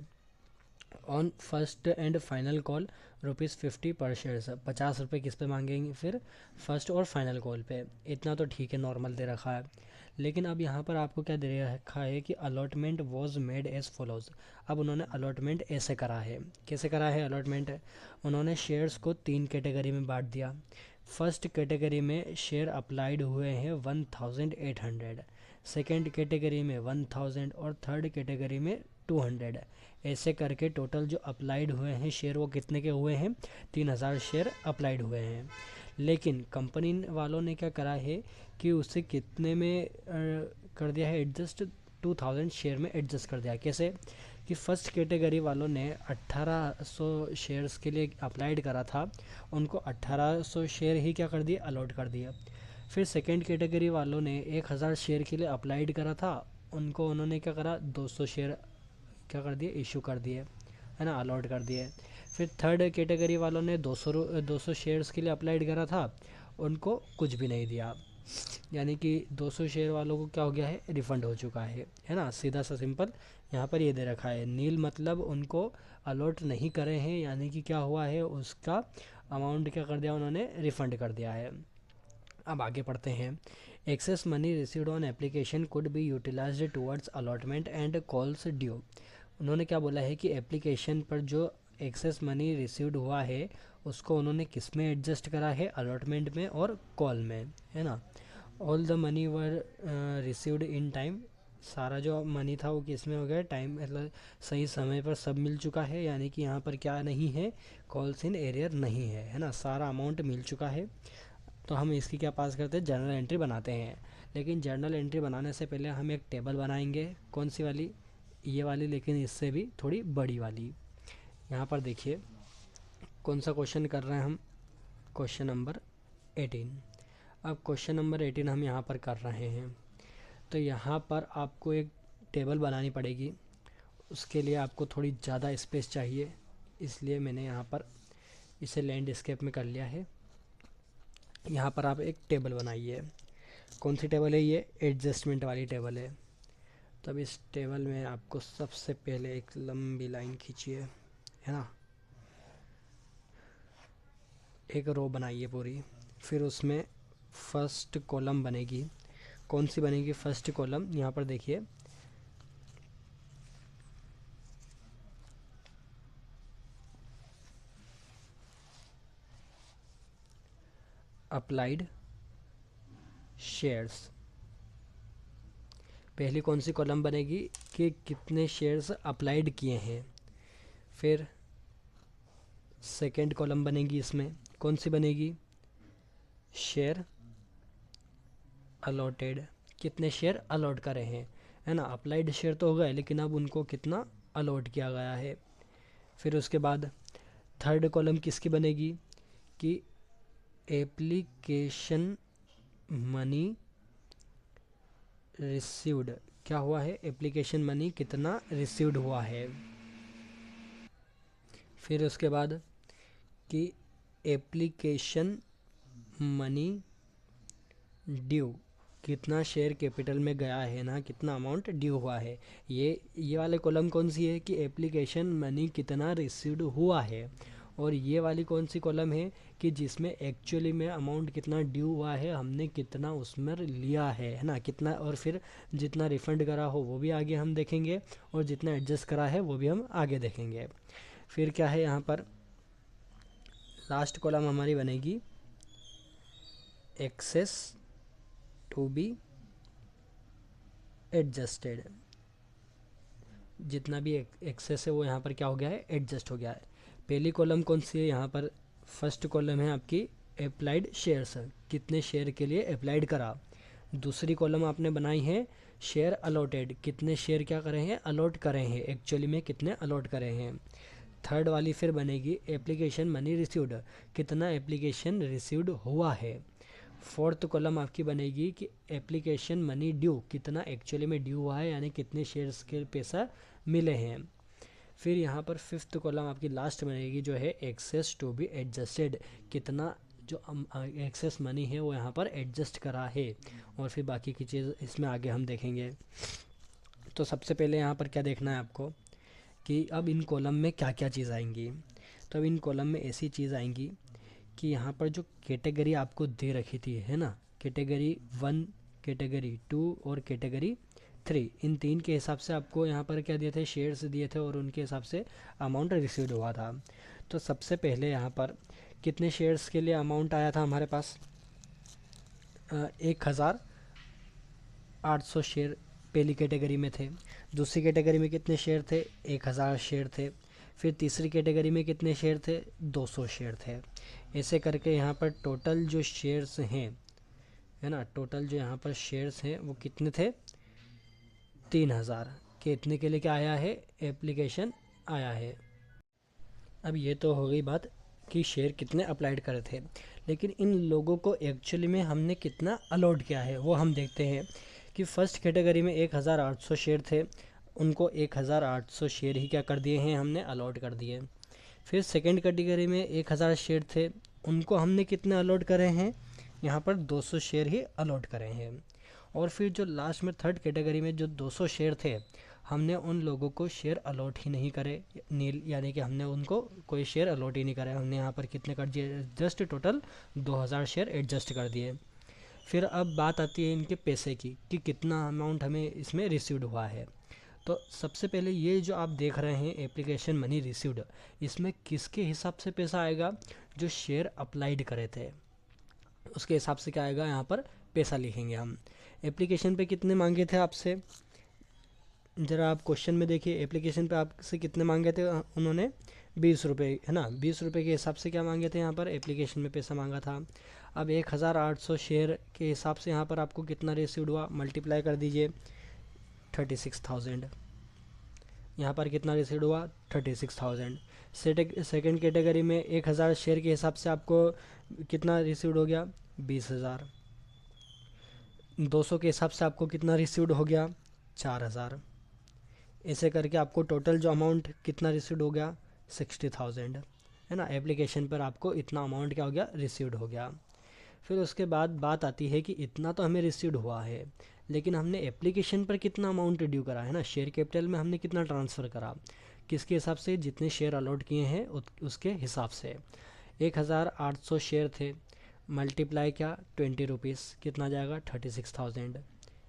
On first and final call ₹50 पर शेयर, 50 रुपये किस पे मांगेंगे फिर फर्स्ट और फाइनल कॉल पे। इतना तो ठीक है, नॉर्मल दे रखा है। लेकिन अब यहाँ पर आपको क्या दे रखा है कि allotment was made as follows. अब उन्होंने अलॉटमेंट ऐसे करा है, कैसे करा है अलॉटमेंट, उन्होंने शेयर्स को 3 कैटेगरी में बांट दिया। फर्स्ट कैटेगरी में शेयर अप्लाइड हुए हैं 1,800, सेकेंड कैटेगरी में 1,000 और थर्ड कैटेगरी में 200। ऐसे करके टोटल जो अप्लाइड हुए हैं शेयर वो कितने के हुए हैं 3,000 शेयर अप्लाइड हुए हैं। लेकिन कंपनी वालों ने क्या करा है कि उसे कितने में कर दिया है एडजस्ट, 2,000 शेयर में एडजस्ट कर दिया। कैसे कि फर्स्ट कैटेगरी वालों ने 1,800 शेयर्स के लिए अप्लाइड करा था, उनको 1,800 शेयर ही क्या कर दिए अलॉट कर दिया। फिर सेकेंड कैटेगरी वालों ने 1,000 शेयर के लिए अप्लाइड करा था, उनको उन्होंने क्या करा 200 शेयर क्या कर दिए इशू कर दिए, है ना, अलॉट कर दिए। फिर थर्ड कैटेगरी वालों ने 200 शेयर्स के लिए अप्लाइड करा था, उनको कुछ भी नहीं दिया, यानी कि 200 शेयर वालों को क्या हो गया है रिफ़ंड हो चुका है ना। सीधा सा सिंपल यहाँ पर ये दे रखा है नील, मतलब उनको अलॉट नहीं करे हैं, यानी कि क्या हुआ है उसका अमाउंट क्या कर दिया उन्होंने रिफ़ंड कर दिया है। अब आगे पढ़ते हैं। Excess money received on application could be utilized towards allotment and calls due. उन्होंने क्या बोला है कि एप्लीकेशन पर जो एक्सेस मनी रिसीव्ड हुआ है उसको उन्होंने किस में एडजस्ट करा है अलॉटमेंट में और कॉल में, है ना। All the money were received in time, सारा जो मनी था वो किस में हो गया टाइम, मतलब सही समय पर सब मिल चुका है, यानी कि यहाँ पर क्या नहीं है कॉल्स इन एरियर नहीं है ना, सारा अमाउंट मिल चुका है। तो हम इसकी क्या पास करते हैं जर्नल एंट्री बनाते हैं। लेकिन जर्नल एंट्री बनाने से पहले हम एक टेबल बनाएंगे, कौन सी वाली, ये वाली, लेकिन इससे भी थोड़ी बड़ी वाली। यहाँ पर देखिए कौन सा क्वेश्चन कर रहे हैं हम? Question number 18। अब क्वेश्चन नंबर 18 हम यहाँ पर कर रहे हैं। तो यहाँ पर आपको एक टेबल बनानी पड़ेगी। उसके लिए आपको थोड़ी ज़्यादा स्पेस चाहिए, इसलिए मैंने यहाँ पर इसे लैंडस्केप में कर लिया है। यहाँ पर आप एक टेबल बनाइए। कौन सी टेबल है ये? एडजस्टमेंट वाली टेबल है। तब इस टेबल में आपको सबसे पहले एक लंबी लाइन खींचिए, है ना, एक रो बनाइए पूरी। फिर उसमें फर्स्ट कॉलम बनेगी। कौन सी बनेगी फर्स्ट कॉलम? यहाँ पर देखिए, अप्लाइड शेयर्स। पहली कौन सी कॉलम बनेगी कि कितने शेयर्स अप्लाइड किए हैं। फिर सेकंड कॉलम बनेगी, इसमें कौन सी बनेगी? शेयर अलॉटेड, कितने शेयर अलॉट करे हैं, है ना। अप्लाइड शेयर तो हो गए, लेकिन अब उनको कितना अलॉट किया गया है। फिर उसके बाद थर्ड कॉलम किसकी बनेगी कि एप्लीकेशन मनी रिसीव्ड, क्या हुआ है? एप्लीकेशन मनी कितना रिसीव्ड हुआ है। फिर उसके बाद कि एप्लीकेशन मनी ड्यू, कितना शेयर कैपिटल में गया है ना, कितना अमाउंट ड्यू हुआ है। ये वाले कॉलम कौन सी है कि एप्लीकेशन मनी कितना रिसीव्ड हुआ है। और ये वाली कौन सी कॉलम है कि जिसमें एक्चुअली में अमाउंट कितना ड्यू हुआ है, हमने कितना उसमें लिया है ना, कितना। और फिर जितना रिफ़ंड करा हो वो भी आगे हम देखेंगे, और जितना एडजस्ट करा है वो भी हम आगे देखेंगे। फिर क्या है यहाँ पर? लास्ट कॉलम हमारी बनेगी एक्सेस टू बी एडजस्टेड। जितना भी एक्सेस है वो यहाँ पर क्या हो गया है? एडजस्ट हो गया है। पहली कॉलम कौन सी है यहाँ पर? फर्स्ट कॉलम है आपकी अप्लाइड शेयर्स, कितने शेयर के लिए अप्लाइड करा। दूसरी कॉलम आपने बनाई है शेयर अलॉटेड, कितने शेयर क्या करे हैं? अलॉट करे हैं, एक्चुअली में कितने अलॉट करे हैं। थर्ड वाली फिर बनेगी एप्लीकेशन मनी रिसीव्ड, कितना एप्लीकेशन रिसीव्ड हुआ है। फोर्थ कॉलम आपकी बनेगी कि एप्लीकेशन मनी ड्यू, कितना एक्चुअली में ड्यू हुआ है, यानी कितने शेयर्स के पैसा मिले हैं। फिर यहाँ पर फिफ्थ कॉलम आपकी लास्ट बनेगी जो है एक्सेस टू बी एडजस्टेड, कितना जो एक्सेस मनी है वो यहाँ पर एडजस्ट करा है। और फिर बाकी की चीज़ इसमें आगे हम देखेंगे। तो सबसे पहले यहाँ पर क्या देखना है आपको कि अब इन कॉलम में क्या क्या चीज़ आएंगी। तो अब इन कॉलम में ऐसी चीज़ आएंगी कि यहाँ पर जो कैटेगरी आपको दे रखी थी, है ना, कैटेगरी 1, कैटेगरी 2 और कैटेगरी 3, इन 3 के हिसाब से आपको यहाँ पर क्या दिए थे? शेयर्स दिए थे, और उनके हिसाब से अमाउंट रिसीव्ड हुआ था। तो सबसे पहले यहाँ पर कितने शेयर्स के लिए अमाउंट आया था हमारे पास? 1800 शेयर पहली कैटेगरी में थे। दूसरी कैटेगरी में कितने शेयर थे? 1000 शेयर थे। फिर तीसरी कैटेगरी में कितने शेयर थे? 200 शेयर थे। ऐसे करके यहाँ पर टोटल जो शेयर्स हैं, है ना, टोटल जो यहाँ पर शेयर्स हैं वो कितने थे? 3000 के इतने के लिए क्या आया है? एप्लीकेशन आया है। अब ये तो हो गई बात कि शेयर कितने अप्लाइड करे थे, लेकिन इन लोगों को एक्चुअली में हमने कितना अलॉट किया है वो हम देखते हैं। कि फ़र्स्ट कैटेगरी में 1800 शेयर थे, उनको 1800 शेयर ही क्या कर दिए हैं? हमने अलॉट कर दिए। फिर सेकंड कैटेगरी में 1000 शेयर थे, उनको हमने कितने अलॉट करे हैं? यहाँ पर 200 शेयर ही अलॉट करे हैं। और फिर जो लास्ट में थर्ड कैटेगरी में जो 200 शेयर थे, हमने उन लोगों को शेयर अलॉट ही नहीं करे, नील, यानी कि हमने उनको कोई शेयर अलॉट ही नहीं करे। हमने यहाँ पर कितने कर दिए? जस्ट टोटल 2000 शेयर एडजस्ट कर दिए। फिर अब बात आती है इनके पैसे की कि कितना अमाउंट हमें इसमें रिसीव्ड हुआ है। तो सबसे पहले ये जो आप देख रहे हैं एप्लीकेशन मनी रिसीव्ड, इसमें किसके हिसाब से पैसा आएगा? जो शेयर अप्लाइड करे थे उसके हिसाब से क्या आएगा? यहाँ पर पैसा लिखेंगे हम। एप्लीकेशन पे कितने मांगे थे आपसे? ज़रा आप क्वेश्चन में देखिए, एप्लीकेशन पे आपसे कितने मांगे थे उन्होंने? 20 रुपये, है ना। 20 रुपये के हिसाब से क्या मांगे थे? यहाँ पर एप्लीकेशन में पैसा मांगा था। अब 1800 शेयर के हिसाब से यहाँ पर आपको कितना रिसीव्ड हुआ? मल्टीप्लाई कर दीजिए 36,000, यहाँ पर कितना रिसीव हुआ 36,000। सेकेंड कैटेगरी में 1,000 शेयर के हिसाब से आपको कितना रिसीव्ड हो गया 20,000। 200 के हिसाब से आपको कितना रिसीव्ड हो गया 4,000। ऐसे करके आपको टोटल जो अमाउंट कितना रिसीव्ड हो गया 60,000, है ना। एप्लीकेशन पर आपको इतना अमाउंट क्या हो गया रिसीव्ड हो गया। फिर उसके बाद बात आती है कि इतना तो हमें रिसीव्ड हुआ है, लेकिन हमने एप्लीकेशन पर कितना अमाउंट ड्यू करा है ना, शेयर कैपिटल में हमने कितना ट्रांसफ़र करा, किसके हिसाब से, जितने शेयर अलॉट किए हैं उसके हिसाब से। 1,800 शेयर थे, मल्टीप्लाई क्या 20 रुपीज़, कितना जाएगा 36,000।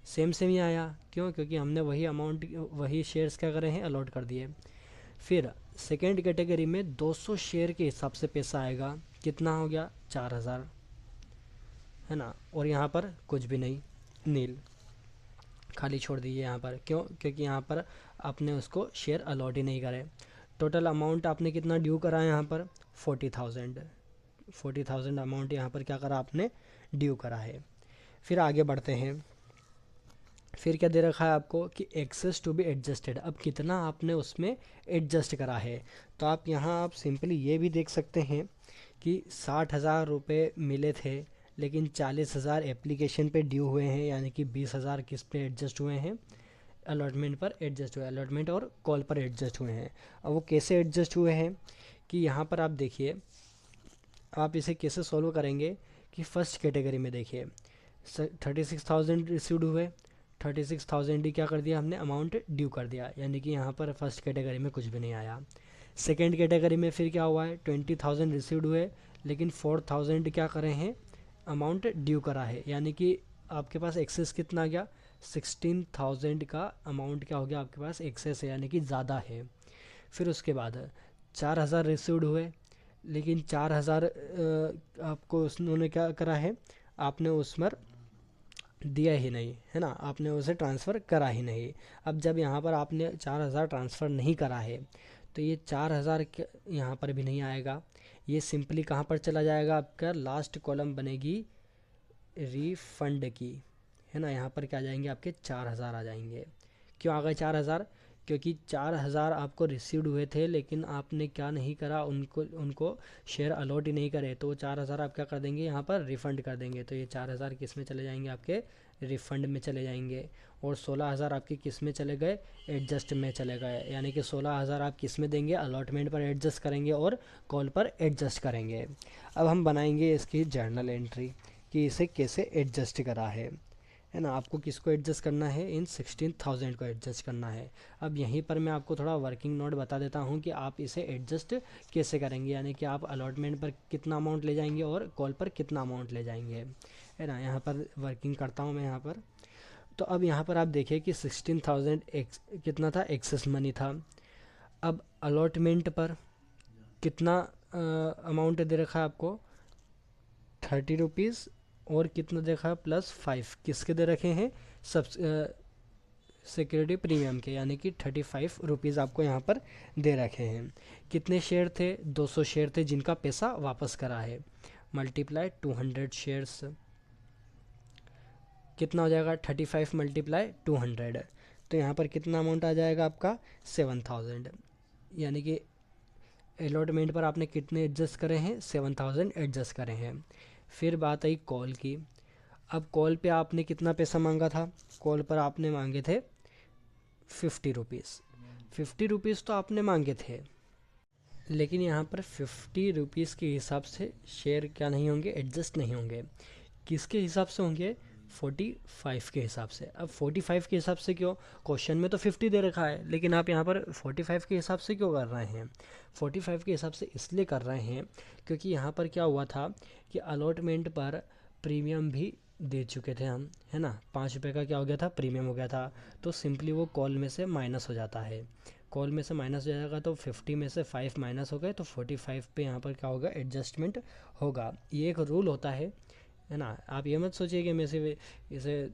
सेम ही आया, क्यों, क्योंकि हमने वही अमाउंट वही शेयर्स क्या करे हैं अलॉट कर दिए। फिर सेकेंड कैटेगरी में 200 शेयर के हिसाब से पैसा आएगा, कितना हो गया 4,000, है ना। और यहाँ पर कुछ भी नहीं, नील, खाली छोड़ दीजिए यहाँ पर। क्यों, क्योंकि यहाँ पर आपने उसको शेयर अलॉट ही नहीं करे। टोटल अमाउंट आपने कितना ड्यू करा है यहाँ पर 40,000 अमाउंट यहाँ पर क्या करा आपने ड्यू करा है। फिर आगे बढ़ते हैं। फिर क्या दे रखा है आपको कि एक्सेस टू बी एडजस्टेड, अब कितना आपने उसमें एडजस्ट करा है। तो आप यहाँ आप सिंपली ये भी देख सकते हैं कि 60,000 रुपये मिले थे, लेकिन 40,000 एप्लीकेशन पे ड्यू हुए हैं, यानी कि 20,000 किस पे एडजस्ट हुए हैं, अलॉटमेंट पर एडजस्ट हुए, अलॉटमेंट और कॉल पर एडजस्ट हुए हैं। अब वो कैसे एडजस्ट हुए हैं कि यहाँ पर आप देखिए, आप इसे कैसे सॉल्व करेंगे कि फर्स्ट कैटेगरी में देखिए 36,000 रिसीव्ड हुए, 36,000 ही क्या कर दिया हमने अमाउंट ड्यू कर दिया, यानी कि यहाँ पर फर्स्ट कैटेगरी में कुछ भी नहीं आया। सेकेंड कैटेगरी में फिर क्या हुआ है 20,000 रिसीव्ड हुए, लेकिन 4,000 क्या करे हैं अमाउंट ड्यू करा है, यानी कि आपके पास एक्सेस कितना आ गया 16,000 का अमाउंट क्या हो गया आपके पास एक्सेस है, यानी कि ज़्यादा है। फिर उसके बाद 4,000 रिसीव्ड हुए, लेकिन 4,000 आपको उन्होंने क्या करा है, आपने उस पर दिया ही नहीं, है ना, आपने उसे ट्रांसफ़र करा ही नहीं। अब जब यहाँ पर आपने 4,000 ट्रांसफ़र नहीं करा है, तो ये 4,000 यहाँ पर भी नहीं आएगा, ये सिंपली कहाँ पर चला जाएगा, आपका लास्ट कॉलम बनेगी रिफंड की, है ना। यहाँ पर क्या आ जाएंगे आपके 4,000 आ जाएंगे। क्यों आ गए 4,000, क्योंकि 4,000 आपको रिसीव्ड हुए थे, लेकिन आपने क्या नहीं करा, उनको शेयर अलॉट ही नहीं करे, तो 4,000 आप क्या कर देंगे यहाँ पर रिफ़ंड कर देंगे। तो ये 4,000 किस में चले जाएंगे आपके रिफ़ंड में चले जाएंगे, और 16,000 आपके किस में चले गए एडजस्ट में चले गए, यानी कि 16,000 आप किस में देंगे अलॉटमेंट पर एडजस्ट करेंगे और कॉल पर एडजस्ट करेंगे। अब हम बनाएंगे इसकी जर्नल एंट्री कि इसे कैसे एडजस्ट करा है ना। आपको किसको एडजस्ट करना है, इन 16,000 को एडजस्ट करना है। अब यहीं पर मैं आपको थोड़ा वर्किंग नोट बता देता हूँ कि आप इसे एडजस्ट कैसे करेंगे, यानी कि आप अलॉटमेंट पर कितना अमाउंट ले जाएंगे और कॉल पर कितना अमाउंट ले जाएंगे, है ना। यहाँ पर वर्किंग करता हूँ मैं यहाँ पर। तो अब यहाँ पर आप देखिए कि 16,000 कितना था एक्सेस मनी था। अब अलॉटमेंट पर कितना अमाउंट दे रखा है आपको 30 रुपीज़, और कितना देखा प्लस 5 किसके दे रखे हैं सब सिक्योरिटी प्रीमियम के, यानी कि 35 रुपीज़ आपको यहाँ पर दे रखे हैं। कितने शेयर थे 200 शेयर थे जिनका पैसा वापस करा है, मल्टीप्लाई 200 शेयर्स, कितना हो जाएगा 35 मल्टीप्लाई 200, तो यहाँ पर कितना अमाउंट आ जाएगा आपका 7,000, यानी कि अलॉटमेंट पर आपने कितने एडजस्ट करे हैं 7,000 एडजस्ट करे हैं। फिर बात आई कॉल की। अब कॉल पे आपने कितना पैसा मांगा था, कॉल पर आपने मांगे थे 50 रुपीज़। 50 रुपीज़ तो आपने मांगे थे, लेकिन यहाँ पर 50 रुपीज़ के हिसाब से शेयर क्या नहीं होंगे एडजस्ट नहीं होंगे, किसके हिसाब से होंगे 45 के हिसाब से। अब 45 के हिसाब से क्यों, क्वेश्चन में तो 50 दे रखा है, लेकिन आप यहाँ पर 45 के हिसाब से क्यों कर रहे हैं, 45 के हिसाब से इसलिए कर रहे हैं क्योंकि यहाँ पर क्या हुआ था कि अलॉटमेंट पर प्रीमियम भी दे चुके थे हम, है ना। 5 रुपये का क्या हो गया था प्रीमियम हो गया था, तो सिंपली वो कॉल में से माइनस हो जाता है, कॉल में से माइनस हो जाएगा, तो 50 में से 5 माइनस हो गए, तो 45 पे यहाँ पर क्या होगा एडजस्टमेंट होगा। ये एक रूल होता है ना। आप ये मत सोचिए कि मैं सिर्फ इसे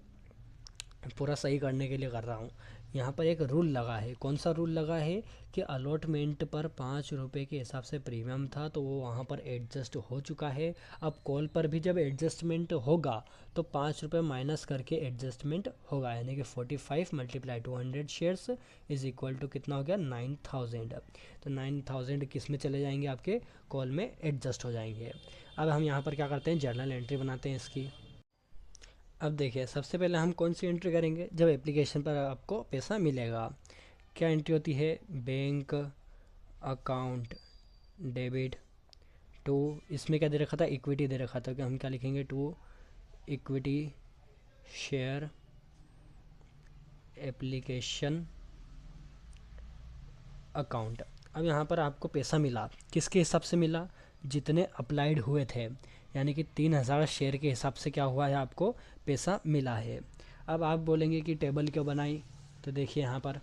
पूरा सही करने के लिए कर रहा हूँ, यहाँ पर एक रूल लगा है। कौन सा रूल लगा है कि अलॉटमेंट पर 5 रुपये के हिसाब से प्रीमियम था, तो वो वहाँ पर एडजस्ट हो चुका है। अब कॉल पर भी जब एडजस्टमेंट होगा तो 5 रुपये माइनस करके एडजस्टमेंट होगा, यानी कि 45 multiply 200 shares is equal to कितना हो गया, 9000। तो 9000 किस में चले जाएंगे, आपके कॉल में एडजस्ट हो जाएंगे। अब हम यहाँ पर क्या करते हैं, जर्नल एंट्री बनाते हैं इसकी। अब देखिए, सबसे पहले हम कौन सी एंट्री करेंगे, जब एप्लीकेशन पर आपको पैसा मिलेगा। क्या एंट्री होती है, बैंक अकाउंट डेबिट टू, इसमें क्या दे रखा था, इक्विटी दे रखा था, कि हम क्या लिखेंगे, to equity share application account. अब यहाँ पर आपको पैसा मिला, किसके हिसाब से मिला, जितने अप्लाइड हुए थे, यानी कि 3000 शेयर के हिसाब से क्या हुआ है, आपको पैसा मिला है। अब आप बोलेंगे कि टेबल क्यों बनाई, तो देखिए यहाँ पर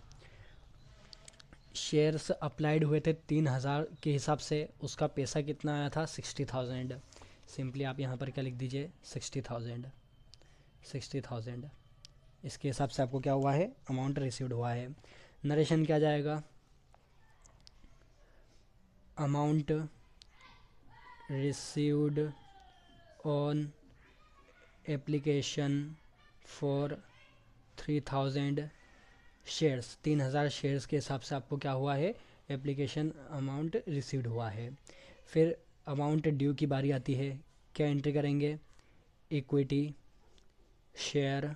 शेयर्स अप्लाइड हुए थे 3000 के हिसाब से, उसका पैसा कितना आया था, 60,000। सिंपली आप यहाँ पर क्या लिख दीजिए, 60,000। इसके हिसाब से आपको क्या हुआ है, अमाउंट रिसीव्ड हुआ है। नरेशन क्या जाएगा, amount received on application for 3000 shares, 3000 shares के हिसाब से आपको क्या हुआ है, एप्लीकेशन अमाउंट रिसीव्ड हुआ है। फिर अमाउंट ड्यू की बारी आती है, क्या एंट्री करेंगे, equity share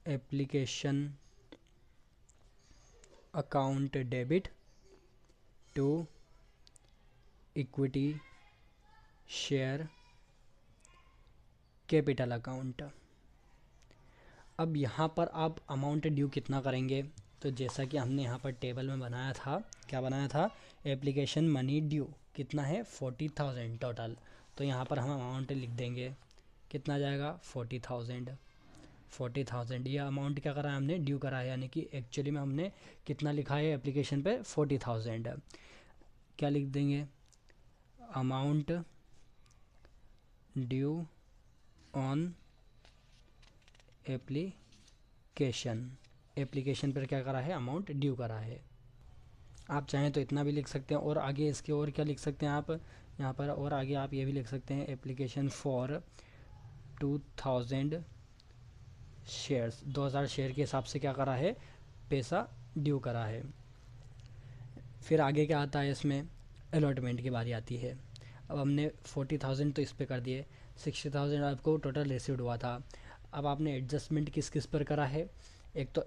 application account debit to equity share capital account. अब यहाँ पर आप अमाउंट ड्यू कितना करेंगे, तो जैसा कि हमने यहाँ पर टेबल में बनाया था, क्या बनाया था, एप्लीकेशन मनी ड्यू कितना है, 40,000 टोटल। तो यहाँ पर हम अमाउंट लिख देंगे, कितना जाएगा, 40,000। यह अमाउंट क्या करा है हमने, ड्यू करा है, यानी कि एक्चुअली में हमने कितना लिखा है एप्लीकेशन पे, 40,000। क्या लिख देंगे, अमाउंट ड्यू ऑन एप्लीकेशन पर क्या करा है, अमाउंट ड्यू करा है। आप चाहें तो इतना भी लिख सकते हैं, और आगे इसके और क्या लिख सकते हैं आप यहाँ पर, और आगे आप ये भी लिख सकते हैं, एप्लीकेशन फॉर 2000 शेयर्स, 2000 शेयर के हिसाब से क्या करा है, पैसा ड्यू करा है। फिर आगे क्या आता है, इसमें अलॉटमेंट की बारी आती है। अब हमने 40,000 तो इस पे कर दिए, 60,000 आपको टोटल रिसीव्ड हुआ था। अब आपने एडजस्टमेंट किस किस पर करा है, एक तो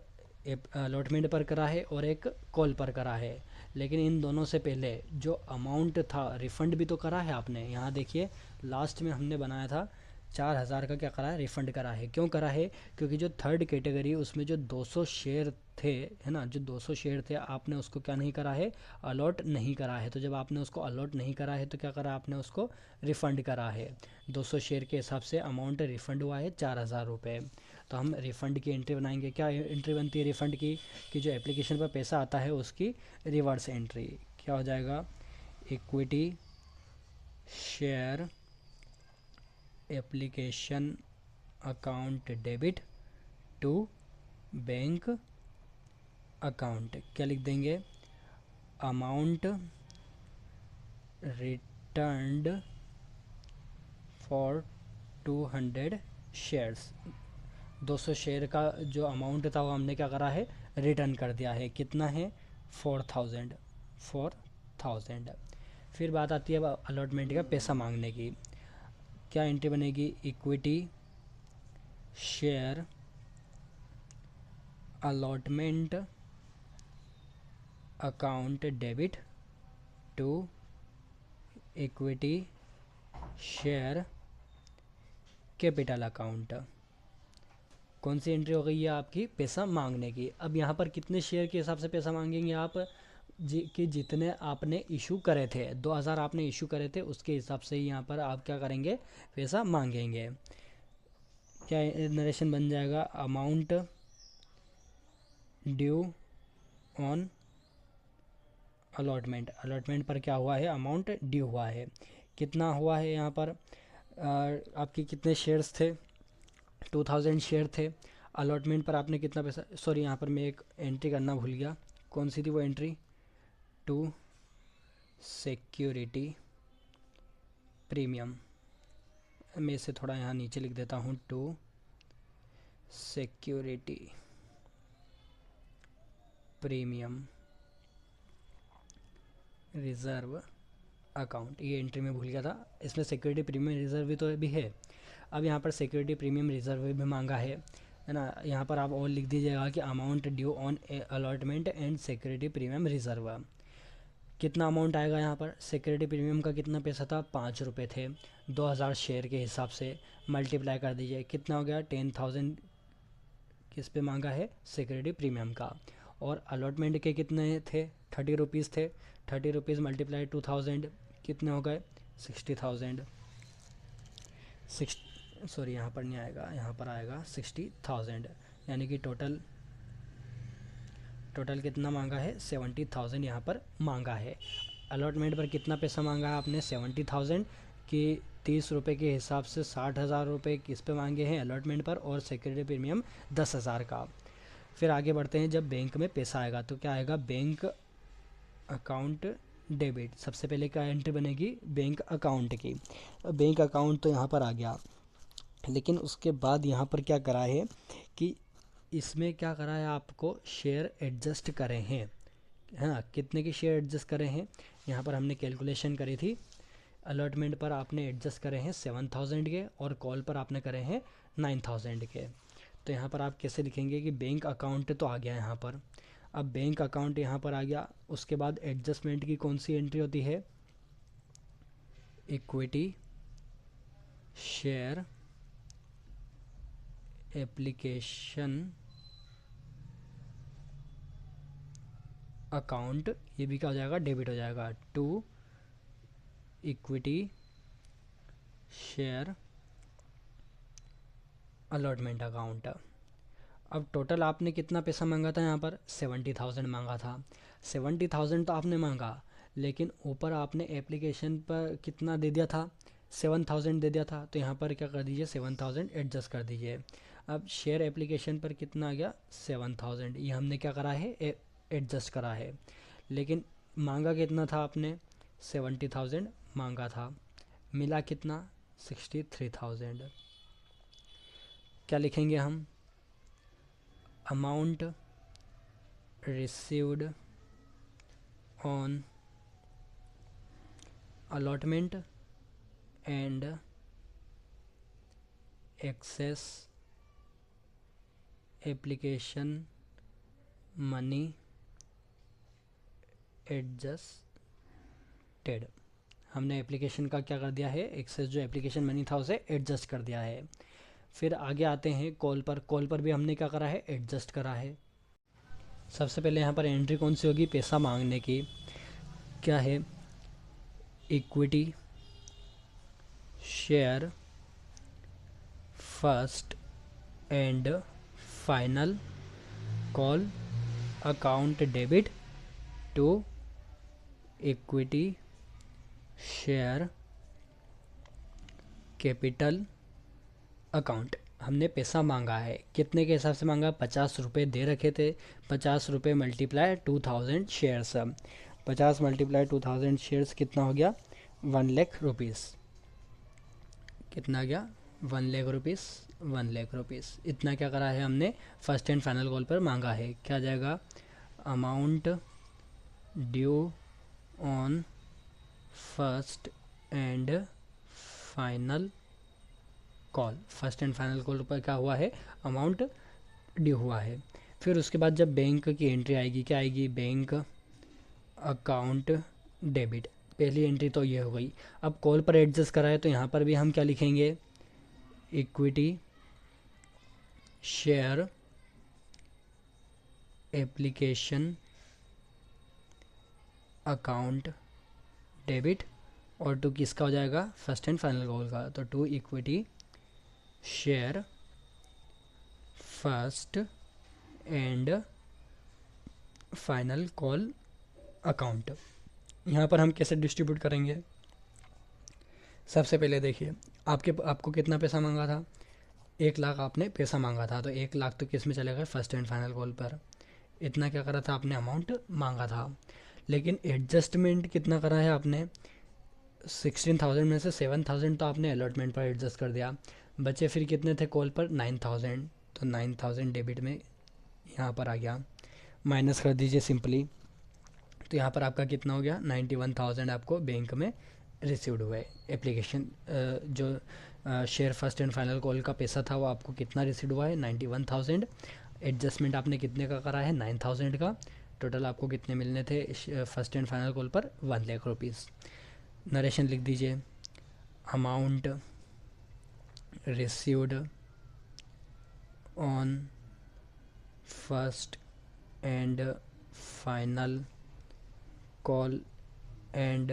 अलॉटमेंट पर करा है और एक कॉल पर करा है। लेकिन इन दोनों से पहले जो अमाउंट था, रिफ़ंड भी तो करा है आपने। यहाँ देखिए लास्ट में हमने बनाया था 4000 का, क्या करा है, रिफ़ंड करा है। क्यों करा है, क्योंकि जो थर्ड कैटेगरी उसमें जो 200 शेयर थे, है ना, जो 200 शेयर थे, आपने उसको क्या नहीं करा है, अलॉट नहीं करा है। तो जब आपने उसको अलॉट नहीं करा है तो क्या करा, आपने उसको रिफ़ंड करा है। 200 शेयर के हिसाब से अमाउंट रिफ़ंड हुआ है 4000 रुपये। तो हम रिफ़ंड की एंट्री बनाएंगे। क्या एंट्री बनती है रिफ़ंड की, कि जो एप्लीकेशन पर पैसा आता है उसकी रिवर्स एंट्री। क्या हो जाएगा, equity share application account debit to bank account. क्या लिख देंगे, amount returned for 200 shares, 200 share का जो अमाउंट था वो हमने क्या करा है, रिटर्न कर दिया है। कितना है, 4000। फिर बात आती है अब अलॉटमेंट का पैसा मांगने की। क्या एंट्री बनेगी, equity share allotment account debit to equity share capital account. कौन सी एंट्री हो गई है आपकी, पैसा मांगने की। अब यहाँ पर कितने शेयर के हिसाब से पैसा मांगेंगे आप, कि जितने आपने इशू करे थे, 2000 आपने इशू करे थे, उसके हिसाब से ही यहाँ पर आप क्या करेंगे, पैसा मांगेंगे। क्या नरेशन बन जाएगा, अमाउंट ड्यू ऑन अलॉटमेंट पर क्या हुआ है, अमाउंट ड्यू हुआ है। कितना हुआ है यहाँ पर, आपके कितने शेयर्स थे, 2000 शेयर थे। अलॉटमेंट पर आपने कितना पैसा, सॉरी यहाँ पर मैं एक एंट्री करना भूल गया, कौन सी थी वो एंट्री, टू सिक्योरिटी प्रीमियम, मैं इसे थोड़ा यहाँ नीचे लिख देता हूँ, to security premium reserve account, ये एंट्री में भूल गया था, इसमें सिक्योरिटी प्रीमियम रिज़र्व भी तो भी है। अब यहाँ पर सिक्योरिटी प्रीमियम रिज़र्व भी मांगा है ना, यहाँ पर आप और लिख दीजिएगा कि amount due on allotment and security premium reserve. कितना अमाउंट आएगा यहाँ पर, सिक्योरिटी प्रीमियम का कितना पैसा था, 5 रुपये थे, 2000 शेयर के हिसाब से मल्टीप्लाई कर दीजिए, कितना हो गया, 10,000 किस पे मांगा है, सिक्योरिटी प्रीमियम का। और अलॉटमेंट के कितने थे, 30 रुपीज़ थे, 30 रुपीज़ मल्टीप्लाई 2000 कितने हो गए, 60,000, सॉरी यहाँ पर नहीं आएगा, यहाँ पर आएगा 60,000, यानी कि टोटल कितना मांगा है, 70,000 यहाँ पर मांगा है। अलॉटमेंट पर कितना पैसा मांगा है आपने, 70,000 कि 30 रुपये के हिसाब से 60,000 रुपये किस पे मांगे हैं, अलॉटमेंट पर, और सिक्योरिटी प्रीमियम 10,000 का। फिर आगे बढ़ते हैं, जब बैंक में पैसा आएगा तो क्या आएगा, बैंक अकाउंट डेबिट, सबसे पहले क्या एंट्री बनेगी, बैंक अकाउंट की। बैंक अकाउंट तो यहाँ पर आ गया, लेकिन उसके बाद यहाँ पर क्या करा है कि इसमें क्या करा है, आपको शेयर एडजस्ट करे हैं, हाँ कितने के शेयर एडजस्ट करे हैं, यहाँ पर हमने कैलकुलेशन करी थी, अलॉटमेंट पर आपने एडजस्ट करे हैं 7,000 के, और कॉल पर आपने करे हैं 9,000 के। तो यहाँ पर आप कैसे लिखेंगे कि बैंक अकाउंट तो आ गया यहाँ पर, अब बैंक अकाउंट यहाँ पर आ गया, उसके बाद एडजस्टमेंट की कौन सी एंट्री होती है, इक्विटी शेयर एप्लीकेशन अकाउंट, ये भी क्या हो जाएगा, डेबिट हो जाएगा, to equity share allotment account. अब टोटल आपने कितना पैसा मांगा था यहाँ पर, 70,000 मांगा था, 70,000 तो आपने मांगा, लेकिन ऊपर आपने एप्लीकेशन पर कितना दे दिया था, 7,000 दे दिया था, तो यहाँ पर क्या कर दीजिए, 7,000 एडजस्ट कर दीजिए। अब शेयर एप्लीकेशन पर कितना आ गया, 7,000, ये हमने क्या करा है, एडजस्ट करा है, लेकिन मांगा कितना था आपने, 70,000 मांगा था, मिला कितना, 63,000। क्या लिखेंगे हम, amount received on allotment and excess application money adjusted, हमने एप्लीकेशन का क्या कर दिया है, एक्सेस जो एप्लीकेशन मनी था उसे एडजस्ट कर दिया है। फिर आगे आते हैं कॉल पर, कॉल पर भी हमने क्या करा है, एडजस्ट करा है। सबसे पहले यहाँ पर एंट्री कौन सी होगी, पैसा मांगने की, क्या है, equity share first and final call account debit to equity share capital account. हमने पैसा मांगा है, कितने के हिसाब से मांगा, 50 रुपये दे रखे थे, 50 रुपये मल्टीप्लाई 2000 शेयर्स, 50 मल्टीप्लाई 2000 शेयर्स कितना हो गया, 1 लाख रुपीज़, कितना आ गया, 1 लाख रुपीज़, 1 लाख रुपीज़, इतना क्या करा है हमने, फर्स्ट एंड फाइनल कॉल पर मांगा है। क्या जाएगा, amount due on first and final call, first and final call पर क्या हुआ है, अमाउंट ड्यू हुआ है। फिर उसके बाद जब बैंक की एंट्री आएगी, क्या आएगी, बैंक अकाउंट डेबिट, पहली एंट्री तो ये हो गई। अब कॉल पर एडजस्ट कराए तो यहाँ पर भी हम क्या लिखेंगे, equity share application account debit, और टू किसका हो जाएगा, फर्स्ट एंड फाइनल कॉल का, तो to equity share first and final call account. यहाँ पर हम कैसे डिस्ट्रीब्यूट करेंगे, सबसे पहले देखिए आपको कितना पैसा मांगा था, 1 लाख आपने पैसा मांगा था, तो 1 लाख तो किस में चले गए, फर्स्ट एंड फाइनल कॉल पर। इतना क्या करा था आपने, अमाउंट मांगा था। लेकिन एडजस्टमेंट कितना करा है आपने, 16,000 में से 7,000 तो आपने अलॉटमेंट पर एडजस्ट कर दिया। बचे फिर कितने थे कॉल पर, 9,000। तो 9,000 डेबिट में यहाँ पर आ गया, माइनस कर दीजिए सिंपली। तो यहाँ पर आपका कितना हो गया, 91,000 आपको बैंक में रिसीव्ड हुए। एप्लीकेशन जो share first and final call का पैसा था वो आपको कितना रिसीव्ड हुआ है, 91,000। एडजस्टमेंट आपने कितने का करा है, 9,000 का। टोटल आपको कितने मिलने थे फर्स्ट एंड फाइनल कॉल पर, 1 लाख रुपीज़। नरेशन लिख दीजिए, amount received on first and final call and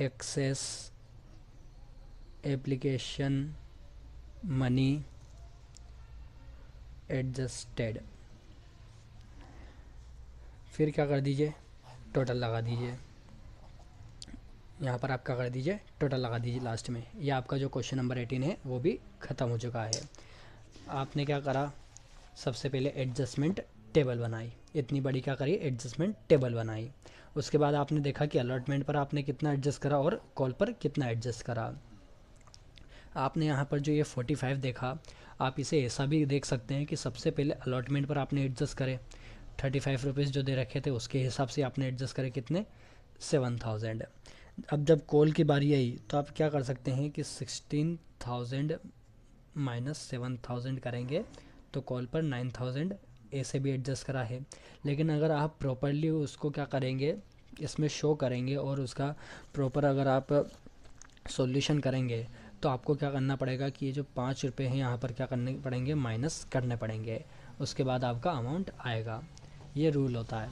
excess application money adjusted. फिर क्या कर दीजिए, टोटल लगा दीजिए। यहाँ पर आप क्या कर दीजिए, टोटल लगा दीजिए लास्ट में। ये आपका जो क्वेश्चन नंबर 18 है वो भी ख़त्म हो चुका है। आपने क्या करा, सबसे पहले एडजस्टमेंट टेबल बनाई, इतनी बड़ी क्या करी, एडजस्टमेंट टेबल बनाई। उसके बाद आपने देखा कि अलॉटमेंट पर आपने कितना एडजस्ट करा और कॉल पर कितना एडजस्ट करा। आपने यहाँ पर जो ये 45 देखा, आप इसे ऐसा भी देख सकते हैं कि सबसे पहले अलॉटमेंट पर आपने एडजस्ट करे, 35 रुपीज़ जो दे रखे थे उसके हिसाब से आपने एडजस्ट करे कितने, 7,000। अब जब कॉल की बारी आई तो आप क्या कर सकते हैं कि 16,000 माइनस 7,000 करेंगे तो कॉल पर 9,000 ऐसे भी एडजस्ट करा है। लेकिन अगर आप प्रॉपरली उसको क्या करेंगे, इसमें शो करेंगे और उसका प्रॉपर अगर आप सॉल्यूशन करेंगे तो आपको क्या करना पड़ेगा कि ये जो 5 रुपये हैं यहाँ पर क्या करने पड़ेंगे, माइनस करने पड़ेंगे। उसके बाद आपका अमाउंट आएगा, ये रूल होता है।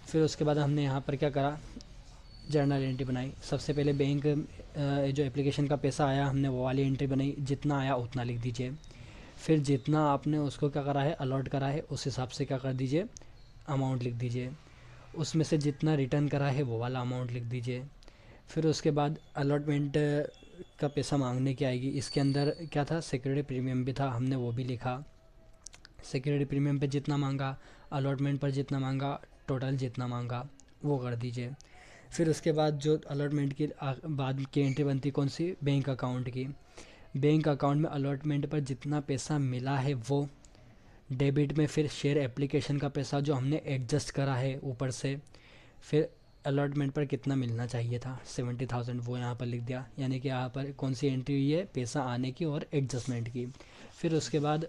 फिर उसके बाद हमने यहाँ पर क्या करा, जर्नल एंट्री बनाई। सबसे पहले बैंक जो एप्लीकेशन का पैसा आया हमने वो वाली एंट्री बनाई, जितना आया उतना लिख दीजिए। फिर जितना आपने उसको क्या करा है, अलॉट करा है, उस हिसाब से क्या कर दीजिए, अमाउंट लिख दीजिए। उसमें से जितना रिटर्न करा है वो वाला अमाउंट लिख दीजिए। फिर उसके बाद अलॉटमेंट का पैसा मांगने की आएगी, इसके अंदर क्या था, सिक्योरिटी प्रीमियम भी था, हमने वो भी लिखा। सिक्योरिटी प्रीमियम पे जितना मांगा, अलॉटमेंट पर जितना मांगा, टोटल जितना मांगा वो कर दीजिए। फिर उसके बाद जो अलॉटमेंट की बाद की एंट्री बनती कौन सी, बैंक अकाउंट की। बैंक अकाउंट में अलॉटमेंट पर जितना पैसा मिला है वो, डेबिट में फिर शेयर एप्लीकेशन का पैसा जो हमने एडजस्ट करा है ऊपर से, फिर अलॉटमेंट पर कितना मिलना चाहिए था 70,000 वो यहाँ पर लिख दिया। यानी कि यहाँ पर कौन सी एंट्री हुई है, पैसा आने की और एडजस्टमेंट की। फिर उसके बाद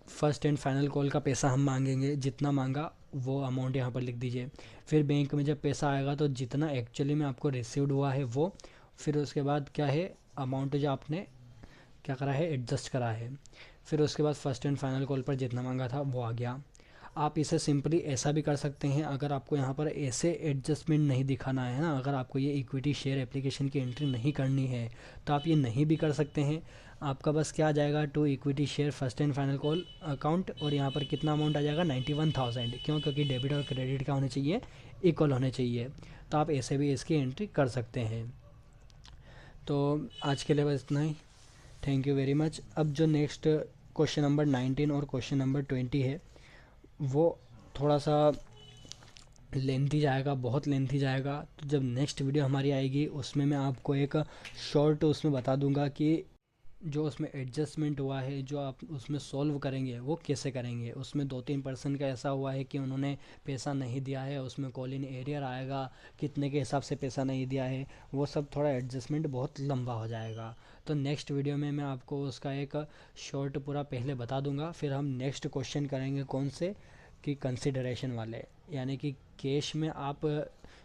फर्स्ट एंड फाइनल कॉल का पैसा हम मांगेंगे, जितना मांगा वो अमाउंट यहाँ पर लिख दीजिए। फिर बैंक में जब पैसा आएगा तो जितना एक्चुअली में आपको रिसीव्ड हुआ है वो। फिर उसके बाद क्या है, अमाउंट जो आपने क्या करा है, एडजस्ट करा है। फिर उसके बाद फर्स्ट एंड फाइनल कॉल पर जितना मांगा था वो आ गया। आप इसे सिंपली ऐसा भी कर सकते हैं, अगर आपको यहाँ पर ऐसे एडजस्टमेंट नहीं दिखाना है ना, अगर आपको ये इक्विटी शेयर एप्लीकेशन की एंट्री नहीं करनी है तो आप ये नहीं भी कर सकते हैं। आपका बस क्या आ जाएगा, to equity share first and final call account, और यहाँ पर कितना अमाउंट आ जाएगा, 91,000। क्यों, क्योंकि डेबिट और क्रेडिट क्या होने चाहिए, इक्वल होने चाहिए। तो आप ऐसे भी इसकी एंट्री कर सकते हैं। तो आज के लिए बस इतना ही, थैंक यू वेरी मच। अब जो नेक्स्ट क्वेश्चन नंबर 19 और क्वेश्चन नंबर 20 है वो थोड़ा सा लेंथी जाएगा, बहुत लेंथी जाएगा। तो जब नेक्स्ट वीडियो हमारी आएगी उसमें मैं आपको एक शॉर्ट उसमें बता दूंगा कि जो उसमें एडजस्टमेंट हुआ है जो आप उसमें सॉल्व करेंगे वो कैसे करेंगे। उसमें 2-3% का ऐसा हुआ है कि उन्होंने पैसा नहीं दिया है, उसमें कॉल इन एरियर आएगा, कितने के हिसाब से पैसा नहीं दिया है, वो सब थोड़ा एडजस्टमेंट बहुत लंबा हो जाएगा। तो नेक्स्ट वीडियो में मैं आपको उसका एक शॉर्ट पूरा पहले बता दूंगा। फिर हम नेक्स्ट क्वेश्चन करेंगे कौन से, कि कंसिडरेशन वाले, यानी कि कैश में आप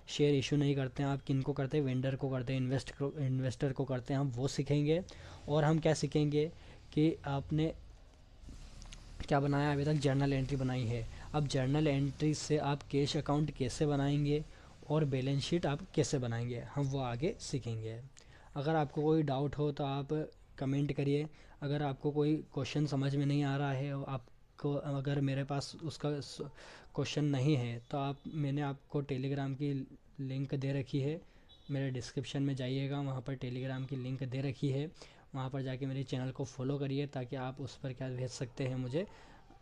शेयर इशू नहीं करते हैं, आप किन को करते हैं, वेंडर को करते हैं, इन्वेस्टर को करते हैं, हम वो सीखेंगे। और हम क्या सीखेंगे कि आपने क्या बनाया अभी तक, जर्नल एंट्री बनाई है। अब जर्नल एंट्री से आप कैश अकाउंट कैसे बनाएंगे और बैलेंस शीट आप कैसे बनाएंगे, हम वो आगे सीखेंगे। अगर आपको कोई डाउट हो तो आप कमेंट करिए। अगर आपको कोई क्वेश्चन समझ में नहीं आ रहा है और आपको अगर मेरे पास उसका क्वेश्चन नहीं है तो मैंने आपको टेलीग्राम की लिंक दे रखी है, मेरे डिस्क्रिप्शन में जाइएगा, वहाँ पर टेलीग्राम की लिंक दे रखी है, वहाँ पर जाके मेरे चैनल को फॉलो करिए, ताकि आप उस पर क्या भेज सकते हैं मुझे,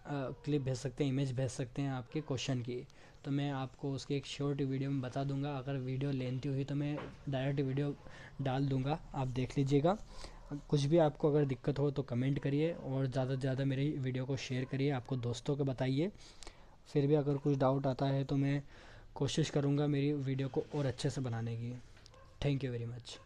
क्लिप भेज सकते हैं, इमेज भेज सकते हैं आपके क्वेश्चन की। तो मैं आपको उसकी एक शॉर्ट वीडियो में बता दूंगा। अगर वीडियो लेंथी हुई तो मैं डायरेक्ट वीडियो डाल दूंगा, आप देख लीजिएगा। कुछ भी आपको अगर दिक्कत हो तो कमेंट करिए, और ज़्यादा से ज़्यादा मेरी वीडियो को शेयर करिए, आपको दोस्तों को बताइए। फिर भी अगर कुछ डाउट आता है तो मैं कोशिश करूँगा मेरी वीडियो को और अच्छे से बनाने की। Thank you very much.